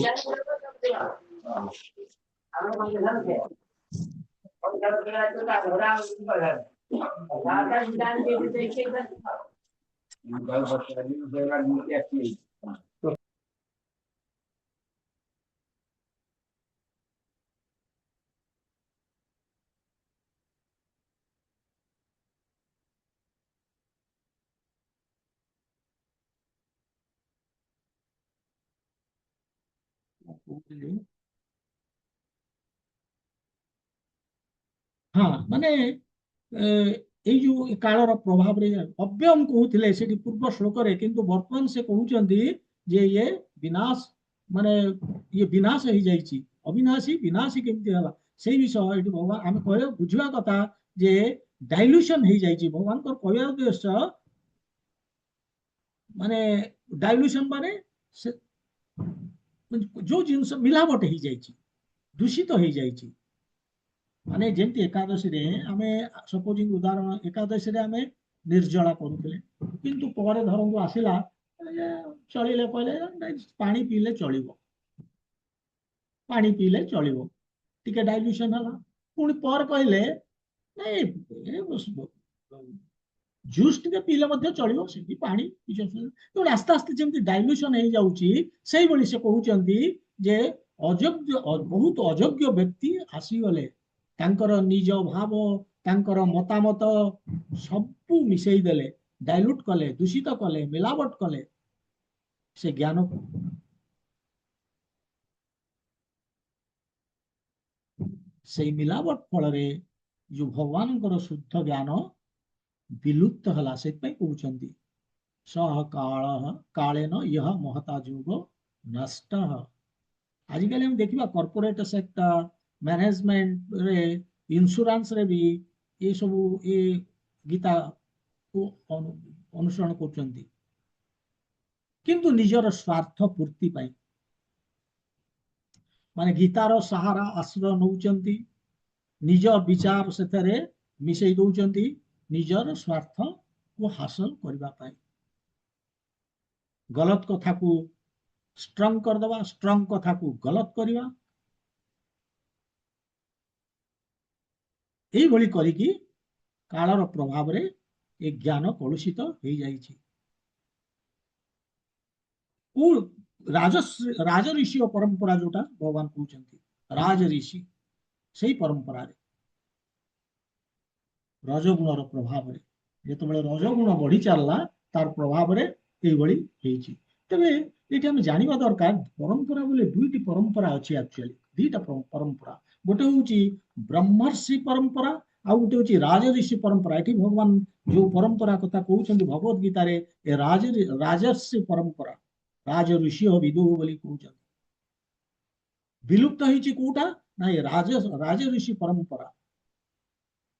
ହଁ, ମାନେ ଏଇ ଯୋଉ କାଳର ପ୍ରଭାବରେ ଅବ୍ୟମ କହୁଥିଲେ ସେଠି ପୂର୍ବ ଶ୍ଲୋକରେ, କିନ୍ତୁ ବର୍ତ୍ତମାନ ସେ କହୁଛନ୍ତି ଯେ ଇଏ ବିନାଶ, ମାନେ ଇଏ ବିନାଶ ହେଇଯାଇଛି। ଅବିନାଶୀ ବିନାଶୀ କେମିତି ହେଲା ସେଇ ବିଷୟ ଏଠି ଭଗବାନ ଆମେ କହିବା ବୁଝିବା କଥା ଯେ ଡାଇଲ୍ୟୁସନ ହେଇଯାଇଛି। ଭଗବାନଙ୍କର କହିବା ଉଦ୍ଦେଶ୍ୟ ମାନେ ଡାଇଲ୍ୟୁସନ ମାନେ ସେ ଯୋଉ ଜିନିଷ ମିଲାବଟ ହେଇଯାଇଛି, ଦୂଷିତ ହେଇଯାଇଛି। ମାନେ ଯେମିତି ଏକାଦଶୀରେ ଆମେ ସପୋଜିଂ ଉଦାହରଣ, ଏକାଦଶୀରେ ଆମେ ନିର୍ଜଳା କରୁଥିଲେ, କିନ୍ତୁ ପରେ ଧରନ୍ତୁ ଆସିଲା ଚଳିଲେ, କହିଲେ ପାଣି ପିଇଲେ ଚଳିବ, ପାଣି ପିଇଲେ ଚଳିବ, ଟିକେ ଡାଇଲ୍ୟୁସନ ହେଲା। ପୁଣି ପରେ କହିଲେ ନାଇଁ ଜୁସ୍ ଟିକେ ପିଇଲେ ମଧ୍ୟ ଚଳିବ, ସେଠି ପାଣି କିଛି ଅସୁବିଧା। ତେଣୁ ଆସ୍ତେ ଆସ୍ତେ ଯେମିତି ଡାଇଲ୍ୟୁସନ ହେଇଯାଉଛି, ସେଇଭଳି ସେ କହୁଛନ୍ତି ଯେ ଅଯୋଗ୍ୟ, ବହୁତ ଅଯୋଗ୍ୟ ବ୍ୟକ୍ତି ଆସିଗଲେ, ତାଙ୍କର ନିଜ ଭାବ, ତାଙ୍କର ମତାମତ ସବୁ ମିଶେଇ ଦେଲେ, ଡାଇଲ୍ୟୁଟ କଲେ, ଦୂଷିତ କଲେ, ମିଲାବଟ କଲେ ସେ ଜ୍ଞାନକୁ। ସେଇ ମିଲାବଟ ଫଳରେ ଯୋଉ ଭଗବାନଙ୍କର ଶୁଦ୍ଧ ଜ୍ଞାନ ବିଲୁପ୍ତ ହେଲା। ସେଥିପାଇଁ କହୁଛନ୍ତି ସହ କାଳ କାଳେନ ଇହ ମହତା ଯୁଗ ନଷ୍ଟ। ଆଜିକାଲି ଆମେ ଦେଖିବା କର୍ପୋରେଟ ସେକ୍ଟର, ମ୍ୟାନେଜମେଣ୍ଟରେ, ଇନ୍ସୁରାନ୍ସରେ ବି ଏସବୁ ଏ ଗୀତାକୁ ଅନୁସରଣ କରୁଛନ୍ତି, କିନ୍ତୁ ନିଜର ସ୍ୱାର୍ଥ ପୂର୍ତ୍ତି ପାଇଁ। ମାନେ ଗୀତାର ସାହାରା ଆଶ୍ରୟ ନେଉଛନ୍ତି, ନିଜ ବିଚାର ସେଥିରେ ମିଶେଇ ଦଉଛନ୍ତି ନିଜର ସ୍ୱାର୍ଥକୁ ହାସଲ କରିବା ପାଇଁ। ଗଲତ କଥାକୁ ଷ୍ଟ୍ରଙ୍ଗ କରିଦେବା, ଷ୍ଟ୍ରଙ୍ଗ କଥାକୁ ଗଲତ କରିବା, এইଭଳି କରିକି କାଳର ପ୍ରଭାବରେ ଏ ଜ୍ଞାନ କଳୁଷିତ ହେଇଯାଇଛି। ରାଜଋଷି ପରମ୍ପରା ଯୋଉଟା ଭଗବାନ କହୁଛନ୍ତି, ରାଜଋଷି ସେଇ ପରମ୍ପରାରେ ରଜଗୁଣର ପ୍ରଭାବରେ, ଯେତେବେଳେ ରଜଗୁଣ ବଢି ଚାଲିଲା ତାର ପ୍ରଭାବରେ ଏଇଭଳି ହେଇଛି। ତେବେ ଏଠି ଆମେ ଜାଣିବା ଦରକାର, ପରମ୍ପରା ବୋଲେ ଦୁଇଟି ପରମ୍ପରା ଅଛି, ଆକ୍ଚୁଆଲି ଦିଟା ପରମ୍ପରା। ଗୋଟେ ହଉଛି ବ୍ରହ୍ମର୍ଷି ପରମ୍ପରା, ଆଉ ଗୋଟେ ହଉଛି ରାଜଋଷି ପରମ୍ପରା। ଏଠି ଭଗବାନ ଯୋଉ ପରମ୍ପରା କଥା କହୁଛନ୍ତି ଭଗବତ ଗୀତାରେ, ଏ ରାଜର୍ଷି ପରମ୍ପରା, ରାଜଋଷି ବିଦୁଃ ବୋଲି କହୁଛନ୍ତି। ବିଲୁପ୍ତ ହେଇଛି କୋଉଟା? ନା ଏ ରାଜଋଷି ପରମ୍ପରା।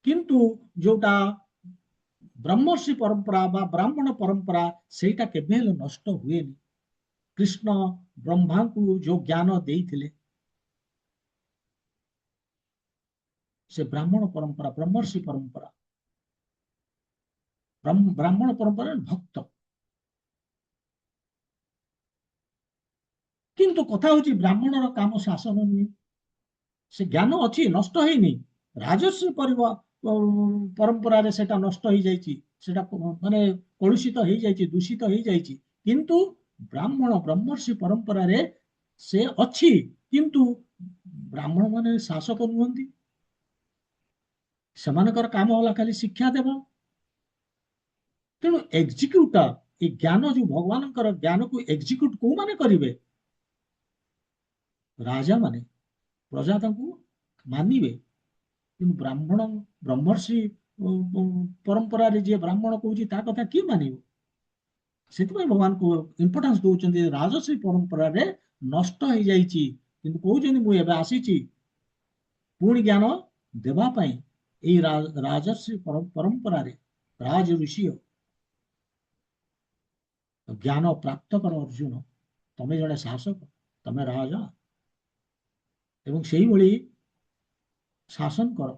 କିନ୍ତୁ ଯୋଉଟା ବ୍ରହ୍ମର୍ଷି ପରମ୍ପରା ବା ବ୍ରାହ୍ମଣ ପରମ୍ପରା, ସେଇଟା କେବେ ହେଲେ ନଷ୍ଟ ହୁଏନି। କୃଷ୍ଣ ବ୍ରହ୍ମାଙ୍କୁ ଯୋଉ ଜ୍ଞାନ ଦେଇଥିଲେ, ସେ ବ୍ରାହ୍ମଣ ପରମ୍ପରା, ବ୍ରହ୍ମର୍ଷି ପରମ୍ପରା। ବ୍ରାହ୍ମଣ ପରମ୍ପରା ଭକ୍ତ। କିନ୍ତୁ କଥା ହଉଛି ବ୍ରାହ୍ମଣର କାମ ଶାସନ ନୁହେଁ। ସେ ଜ୍ଞାନ ଅଛି, ନଷ୍ଟ ହେଇନି। ରାଜସ୍ୱ ପରମ୍ପରାରେ ସେଟା ନଷ୍ଟ ହେଇଯାଇଛି, ସେଟା ମାନେ କଳୁଷିତ ହେଇଯାଇଛି, ଦୂଷିତ ହେଇଯାଇଛି। କିନ୍ତୁ ବ୍ରହ୍ମର୍ଷି ପରମ୍ପରାରେ ସେ ଅଛି, କିନ୍ତୁ ବ୍ରାହ୍ମଣ ମାନେ ଶାସକ ନୁହନ୍ତି। ସେମାନଙ୍କର କାମ ହେଲା ଖାଲି ଶିକ୍ଷା ଦେବା। ତେଣୁ ଏକ୍ଜିକ୍ୟୁଟ ଏ ଜ୍ଞାନ ଯୋଉ ଭଗବାନଙ୍କର ଜ୍ଞାନକୁ ଏକ୍ଜିକ୍ୟୁଟ କୋଉମାନେ କରିବେ? ରାଜା ମାନେ, ପ୍ରଜା ତାଙ୍କୁ ମାନିବେ। କିନ୍ତୁ ବ୍ରହ୍ମର୍ଷି ପରମ୍ପରାରେ ଯିଏ ବ୍ରାହ୍ମଣ କହୁଛି ତା କଥା କିଏ ମାନିବ? ସେଥିପାଇଁ ଭଗବାନଙ୍କୁ ଇମ୍ପୋର୍ଟାନ୍ସ ଦଉଛନ୍ତି। ରାଜଶ୍ରୀ ପରମ୍ପରାରେ ନଷ୍ଟ ହେଇଯାଇଛି, କିନ୍ତୁ କହୁଛନ୍ତି ମୁଁ ଏବେ ଆସିଛି ପୁଣି ଜ୍ଞାନ ଦେବା ପାଇଁ। ଏଇ ରାଜଶ୍ରୀ ପରମ୍ପରାରେ ରାଜ ଋଷି ଜ୍ଞାନ ପ୍ରାପ୍ତ କର ଅର୍ଜୁନ। ତମେ ଜଣେ ଶାସକ, ତମେ ରାଜା, ଏବଂ ସେଇଭଳି ଶାସନ କର।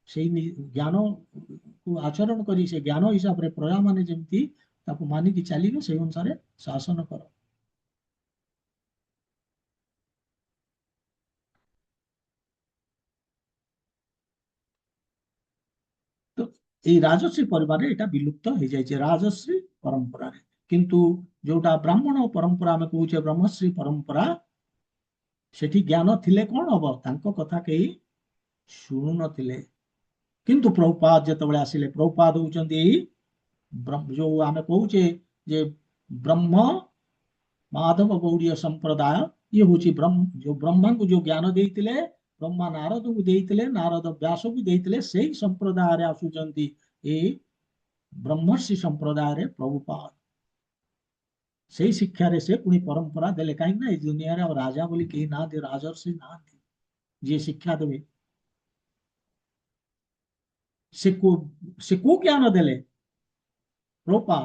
ସେଇ ଜ୍ଞାନକୁ ଆଚରଣ କରି ସେ ଜ୍ଞାନ ହିସାବରେ ପ୍ରଜାମାନେ ଯେମିତି ତାକୁ ମାନିକି ଚାଲିବେ, ସେଇ ଅନୁସାରେ ଶାସନ କର। ତ ଏଇ ରାଜଶ୍ରୀ ପରିବାରରେ ଏଇଟା ବିଲୁପ୍ତ ହେଇଯାଇଛି ରାଜଶ୍ରୀ ପରମ୍ପରାରେ। କିନ୍ତୁ ଯୋଉଟା ବ୍ରାହ୍ମଣ ପରମ୍ପରା ଆମେ କହୁଛେ ବ୍ରହ୍ମଶ୍ରୀ ପରମ୍ପରା, ସେଠି ଜ୍ଞାନ ଥିଲେ କଣ ହବ? ତାଙ୍କ କଥା କେହି ଶୁଣୁ ନଥିଲେ। କିନ୍ତୁ ପ୍ରଭୁପାଦ ଯେତେବେଳେ ଆସିଲେ, ପ୍ରଭୁପାଦ ହଉଛନ୍ତି ଏଇ ଯୋଉ ଆମେ କହୁଛେ ଯେ ବ୍ରହ୍ମ ମାଧବ ଗୌଡୀୟ ସମ୍ପ୍ରଦାୟ, ଇଏ ହଉଛି ଯୋଉ ବ୍ରହ୍ମାଙ୍କୁ ଯୋଉ ଜ୍ଞାନ ଦେଇଥିଲେ, ବ୍ରହ୍ମା ନାରଦଙ୍କୁ ଦେଇଥିଲେ, ନାରଦ ବ୍ୟାସକୁ ଦେଇଥିଲେ, ସେଇ ସମ୍ପ୍ରଦାୟରେ ଆସୁଛନ୍ତି ଏଇ ବ୍ରହ୍ମର୍ଷି ସମ୍ପ୍ରଦାୟରେ ପ୍ରଭୁପାଦ। ସେଇ ଶିକ୍ଷାରେ ସେ ପୁଣି ପରମ୍ପରା ଦେଲେ। କାହିଁକି ନା ଏଇ ଦୁନିଆରେ ଆଉ ରାଜା ବୋଲି କେହି ନାହାନ୍ତି, ରାଜର୍ଷି ନାହାନ୍ତି ଯିଏ ଶିକ୍ଷା ଦେବେ। ସେ କୋଉ ଜ୍ଞାନ ଦେଲେ? ପ୍ରଭୁପାଦ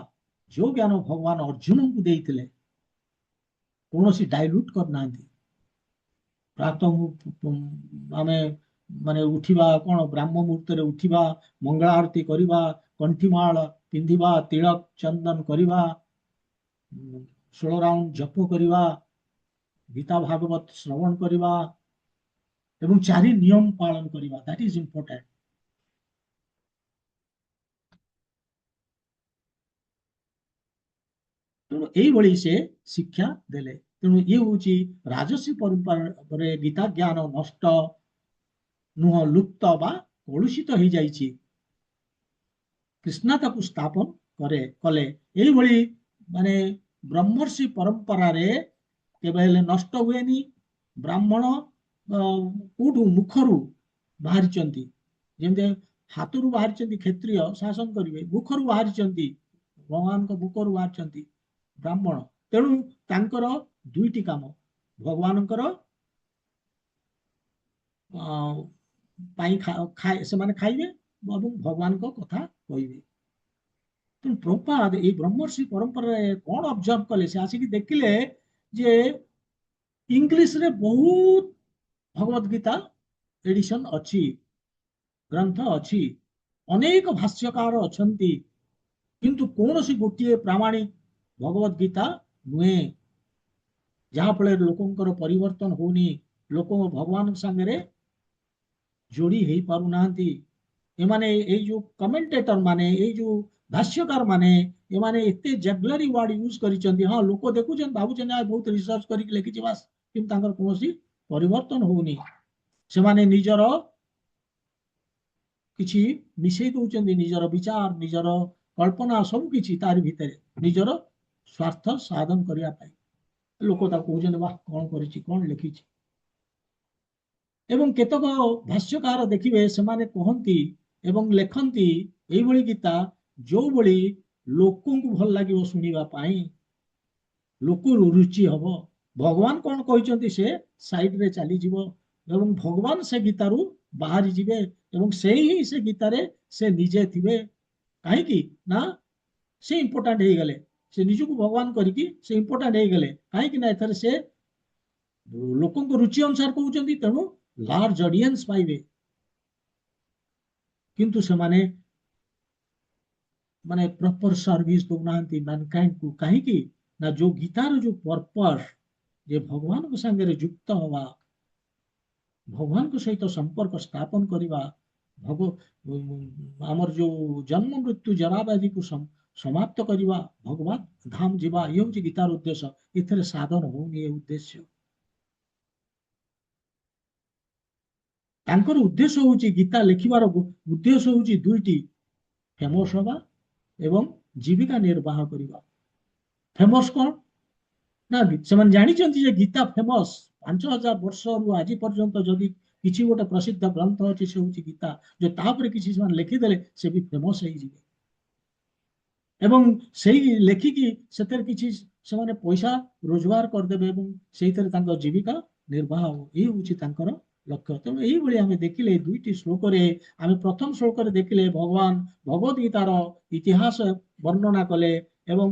ଯୋଉ ଜ୍ଞାନ ଭଗବାନ ଅର୍ଜୁନଙ୍କୁ ଦେଇଥିଲେ, କୌଣସି ଡାଇଲ୍ୟୁଟ କରିନାହାନ୍ତି। ପ୍ରାତଃ ଆମେ ମାନେ ଉଠିବା, କଣ ବ୍ରାହ୍ମ ମୁହୂର୍ତ୍ତରେ ଉଠିବା, ମଙ୍ଗଳ ଆରତି କରିବା, କଣ୍ଠିମାଳ ପିନ୍ଧିବା, ତିଳକ ଚନ୍ଦନ କରିବା, 16 ରାଉଣ୍ଡ ଜପ କରିବା, ଗୀତା ଭାଗବତ ଶ୍ରବଣ କରିବା ଏବଂ 4 ନିୟମ ପାଳନ କରିବା। That is important. ତେଣୁ ଏଇଭଳି ସେ ଶିକ୍ଷା ଦେଲେ। ତେଣୁ ଇଏ ହଉଛି ରାଜଶ୍ରୀ ପରମ୍ପରାରେ ଗୀତା ଜ୍ଞାନ ନଷ୍ଟ ନୁହଁ, ଲୁପ୍ତ ବା କଳୁଷିତ ହେଇଯାଇଛି। କୃଷ୍ଣା ତାକୁ ସ୍ଥାପନ କଲେ। ଏଇଭଳି ମାନେ ବ୍ରହ୍ମର୍ଷି ପରମ୍ପରାରେ କେବେ ହେଲେ ନଷ୍ଟ ହୁଏନି। ବ୍ରାହ୍ମଣ କୋଉଠୁ? ମୁଖରୁ ବାହାରିଛନ୍ତି। ଯେମିତି ହାତରୁ ବାହାରିଛନ୍ତି କ୍ଷତ୍ରିୟ ଶାସନ କରିବେ, ମୁଖରୁ ବାହାରିଛନ୍ତି, ଭଗବାନଙ୍କ ମୁଖରୁ ବାହାରିଛନ୍ତି ବ୍ରାହ୍ମଣ। ତେଣୁ ତାଙ୍କର ଦୁଇଟି କାମ, ଭଗବାନଙ୍କର ପାଇଁ ସେମାନେ ଖାଇବେ ଏବଂ ଭଗବାନଙ୍କ କଥା କହିବେ। ତେଣୁ ପ୍ରଭୁପାଦ ଏଇ ବ୍ରହ୍ମର୍ଷି ପରମ୍ପରାରେ କଣ ଅବଜର୍ଭ କଲେ? ସେ ଆସିକି ଦେଖିଲେ ଯେ ଇଂଲିଶରେ ବହୁତ ଭଗବତ ଗୀତା ଏଡିସନ ଅଛି, ଗ୍ରନ୍ଥ ଅଛି, ଅନେକ ଭାଷ୍ୟକାର ଅଛନ୍ତି, କିନ୍ତୁ କୌଣସି ଗୋଟିଏ ପ୍ରାମାଣିକ ଭଗବତ ଗୀତା ନୁହେଁ। ଯାହା ଫଳରେ ଲୋକଙ୍କର ପରିବର୍ତ୍ତନ ହଉନି, ଲୋକ ଭଗବାନଙ୍କ ସାଙ୍ଗରେ ଯୋଡି ହେଇ ପାରୁନାହାନ୍ତି। ଏମାନେ ଏଇ ଯୋଉ କମେଣ୍ଟେଟର ମାନେ, ଏଇ ଯୋଉ ଭାଷ୍ୟକାର ମାନେ, ଏମାନେ ଏତେ ଜଗଲାରୀ ୱାର୍ଡ ୟୁଜ କରିଛନ୍ତି। ହଁ, ଲୋକ ଦେଖୁଛନ୍ତି, ଭାବୁଛନ୍ତି ବହୁତ ରିସର୍ଚ୍ଚ କରିକି ଲେଖିଛି ବାସ୍, କିନ୍ତୁ ତାଙ୍କର କୌଣସି ପରିବର୍ତ୍ତନ ହଉନି। ସେମାନେ ନିଜର କିଛି ମିଶେଇ ଦଉଛନ୍ତି, ନିଜର ବିଚାର, ନିଜର କଳ୍ପନା, ସବୁ କିଛି ତାରି ଭିତରେ ନିଜର ସ୍ୱାର୍ଥ ସାଧନ କରିବା ପାଇଁ। ଲୋକ ତାକୁ କହୁଛନ୍ତି ବାଃ କଣ କରିଛି, କଣ ଲେଖିଛି। ଏବଂ କେତେକ ଭାଷ୍ୟକାର ଦେଖିବେ, ସେମାନେ କହନ୍ତି ଏବଂ ଲେଖନ୍ତି ଏଇଭଳି ଗୀତା ଯୋଉଭଳି ଲୋକଙ୍କୁ ଭଲ ଲାଗିବ ଶୁଣିବା ପାଇଁ, ଲୋକରୁ ରୁଚି ହବ। ଭଗବାନ କଣ କହିଛନ୍ତି ସେ ସାଇଡରେ ଚାଲିଯିବ ଏବଂ ଭଗବାନ ସେ ଗୀତାରୁ ବାହାରି ଯିବେ ଏବଂ ସେଇ ହିଁ ସେ ଗୀତାରେ ସେ ନିଜେ ଥିବେ। କାହିଁକି ନା ସେ ଇମ୍ପୋର୍ଟାଣ୍ଟ ହେଇଗଲେ, ସେ ନିଜକୁ ଭଗବାନ କରିକି ସେ ଇମ୍ପୋର୍ଟାଣ୍ଟ ହେଇଗଲେ। କାହିଁକି ନା ଏଥର ସେ ଲୋକଙ୍କ ରୁଚି ଅନୁସାରେ କହୁଛନ୍ତି, ତେଣୁ ଲାର୍ଜ ଅଡିଏନ୍ସ ପାଇବେ। କିନ୍ତୁ ସେମାନେ ମାନେ ପ୍ରପର ସର୍ଭିସ ଦଉନାହାନ୍ତି ମ୍ୟାନକାଇଣ୍ଡକୁ। କାହିଁକି ନା ଯୋଉ ଗୀତାର ଯୋଉ ପର୍ପସ, ଯେ ଭଗବାନଙ୍କ ସାଙ୍ଗରେ ଯୁକ୍ତ ହବା, ଭଗବାନଙ୍କ ସହିତ ସମ୍ପର୍କ ସ୍ଥାପନ କରିବା, ଆମର ଯୋଉ ଜନ୍ମ ମୃତ୍ୟୁ ଜରାବ୍ୟାଧିକୁ ସମାପ୍ତ କରିବା, ଭଗବାନ ଧାମ ଯିବା, ଇଏ ହଉଛି ଗୀତାର ଉଦ୍ଦେଶ୍ୟ। ଏଥିରେ ସାଧନ ହଉନି ଏ ଉଦ୍ଦେଶ୍ୟ। ତାଙ୍କର ଉଦ୍ଦେଶ୍ୟ ହଉଛି, ଗୀତା ଲେଖିବାର ଉଦ୍ଦେଶ୍ୟ ହଉଛି ଦୁଇଟି, ଫେମସ ହବା ଏବଂ ଜୀବିକା ନିର୍ବାହ କରିବା। ଫେମସ୍ କଣ ନା ସେମାନେ ଜାଣିଛନ୍ତି ଯେ ଗୀତା ଫେମସ୍। 5000 ବର୍ଷରୁ ଆଜି ପର୍ଯ୍ୟନ୍ତ ଯଦି କିଛି ଗୋଟେ ପ୍ରସିଦ୍ଧ ଗ୍ରନ୍ଥ ଅଛି ସେ ହଉଛି ଗୀତା। ଯେ ତାପରେ କିଛି ସେମାନେ ଲେଖିଦେଲେ ସେ ବି ଫେମସ୍ ହେଇଯିବେ ଏବଂ ସେଇ ଲେଖିକି ସେଥିରେ କିଛି ସେମାନେ ପଇସା ରୋଜଗାର କରିଦେବେ ଏବଂ ସେଇଥିରେ ତାଙ୍କ ଜୀବିକା ନିର୍ବାହ ହବ। ଏଇ ହଉଛି ତାଙ୍କର ଲକ୍ଷ୍ୟ। ତେଣୁ ଏଇଭଳି ଆମେ ଦେଖିଲେ ଦୁଇଟି ଶ୍ଲୋକରେ, ଆମେ ପ୍ରଥମ ଶ୍ଲୋକରେ ଦେଖିଲେ ଭଗବାନ ଭଗବତ ଗୀତାର ଇତିହାସ ବର୍ଣ୍ଣନା କଲେ ଏବଂ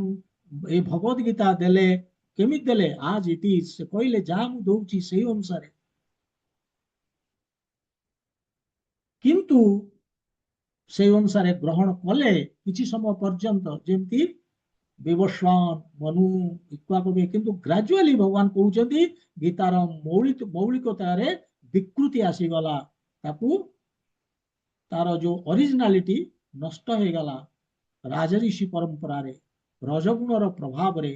ଏଇ ଭଗବତ ଗୀତା ଦେଲେ କେମିତି ଦେଲେ, ଆଜ ଇଟ୍ ଇଜ, ସେ କହିଲେ ଯାହା ମୁଁ ଦଉଛି ସେଇ ଅନୁସାରେ। କିନ୍ତୁ ସେଇ ଅନୁସାରେ ଗ୍ରହଣ କଲେ କିଛି ସମୟ ପର୍ଯ୍ୟନ୍ତ, ଯେମିତି ବିବସ୍ୱାନ ମନୁ ଇକ୍ଷ୍ୱାକୁ, କିନ୍ତୁ ଗ୍ରାଜୁଆଲି ଭଗବାନ କହୁଛନ୍ତି ଗୀତାର ମୌଳିକତାରେ ବିକୃତି ଆସିଗଲା, ତାକୁ ତାର ଯୋଉ ଅରିଜିନାଲିଟି ନଷ୍ଟ ହେଇଗଲା ରାଜଋଷି ପରମ୍ପରାରେ, ରଜଗୁଣର ପ୍ରଭାବରେ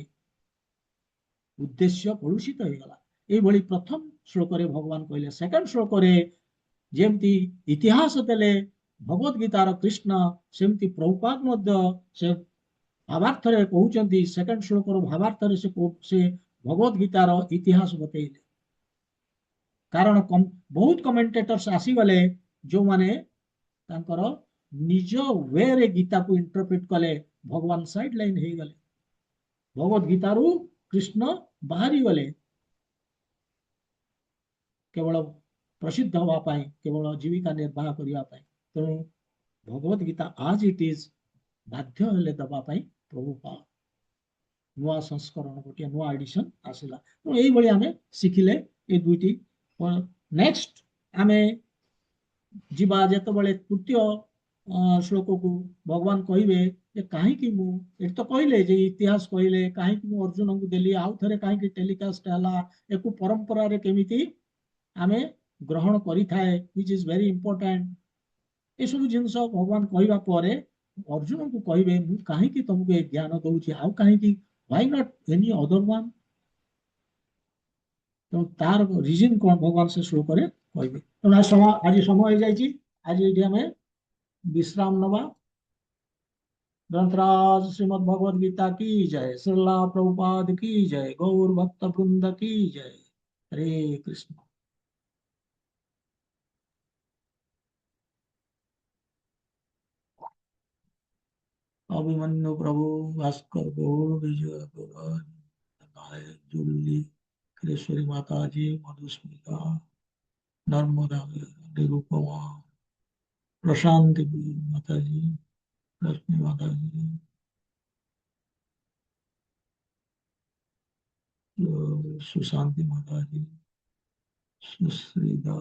ଉଦ୍ଦେଶ୍ୟ କଳୁଷିତ ହେଇଗଲା। ଏଇଭଳି ପ୍ରଥମ ଶ୍ଲୋକରେ ଭଗବାନ କହିଲେ। ସେକେଣ୍ଡ ଶ୍ଲୋକରେ ଯେମିତି ଇତିହାସ ଦେଲେ ଭଗବତ ଗୀତାର କୃଷ୍ଣ, ସେମିତି ପ୍ରଭୁପାଦ ମଧ୍ୟ ସେ ଭାବାର୍ଥରେ କହୁଛନ୍ତି। ସେକେଣ୍ଡ ଶ୍ଲୋକର ଭାବାର୍ଥରେ ସେ ଭଗବତ ଗୀତାର ଇତିହାସ ବତେଇଲେ। କାରଣ ବହୁତ କମେଣ୍ଟେଟର୍ସ ଆସିଗଲେ ଯୋଉମାନେ ତାଙ୍କର ନିଜ ୱେରେ ଗୀତାକୁ ଇଣ୍ଟରପ୍ରିଟ କଲେ, ଭଗବାନ ସାଇଡ ଲାଇନ ହେଇଗଲେ, ଭଗବତ ଗୀତାରୁ କୃଷ୍ଣ ବାହାରିଗଲେ କେବଳ ପ୍ରସିଦ୍ଧ ହବା ପାଇଁ, କେବଳ ଜୀବିକା ନିର୍ବାହ କରିବା ପାଇଁ। ତେଣୁ ଭଗବତ ଗୀତା ଆଜ ଇଟ୍ ଇଜ ବାଧ୍ୟ ହେଲେ ଦେବା ପାଇଁ ପ୍ରଭୁପାଦ ନୂଆ ସଂସ୍କରଣ, ଗୋଟିଏ ନୂଆ ଏଡିସନ ଆସିଲା। ତେଣୁ ଏଇଭଳି ଆମେ ଶିଖିଲେ ଏ ଦୁଇଟି। ନେକ୍ସଟ ଆମେ ଯିବା ଯେତେବେଳେ ତୃତୀୟ ଶ୍ଲୋକକୁ, ଭଗବାନ କହିବେ ଯେ କାହିଁକି ମୁଁ, ଏଠି ତ କହିଲେ ଯେ ଇତିହାସ କହିଲେ କାହିଁକି ମୁଁ ଅର୍ଜୁନଙ୍କୁ ଦେଲି, ଆଉ ଥରେ କାହିଁକି ଟେଲିକାଷ୍ଟ ହେଲା, ଏକୁ ପରମ୍ପରାରେ କେମିତି ଆମେ ଗ୍ରହଣ କରିଥାଏ, which is very important। ଏସବୁ ଜିନିଷ ଭଗବାନ କହିବା ପରେ ଅର୍ଜୁନଙ୍କୁ କହିବେ ମୁଁ କାହିଁକି ତମକୁ ଏ ଜ୍ଞାନ ଦଉଛି, ଆଉ କାହିଁକି, why not any other one। ତେଣୁ ତାର ରିଜିନ କଣ ଭଗବାନ ସେ ଶ୍ଲୋକରେ କହିବେ। ତେଣୁ ଆଜି ସମୟ ହେଇଯାଇଛି, ଆଜି ଏଇଠି ଆମେ विश्राम नवा। ग्रंथराज श्रीमद भगवद गीता की जय, श्रीला प्रभुपाद की जय, गौर भक्त वृंद की जय। हरे कृष्ण। अभिमन्यु प्रभु भास्कर गौर विजय नायक जुल्ली कृष्णरी माता जी, मधुस्मिता, नर्मदा निरुपमा, प्रशांति माता जी, लक्ष्मी माता जी, सुशांति माता जी, सुश्रीदा।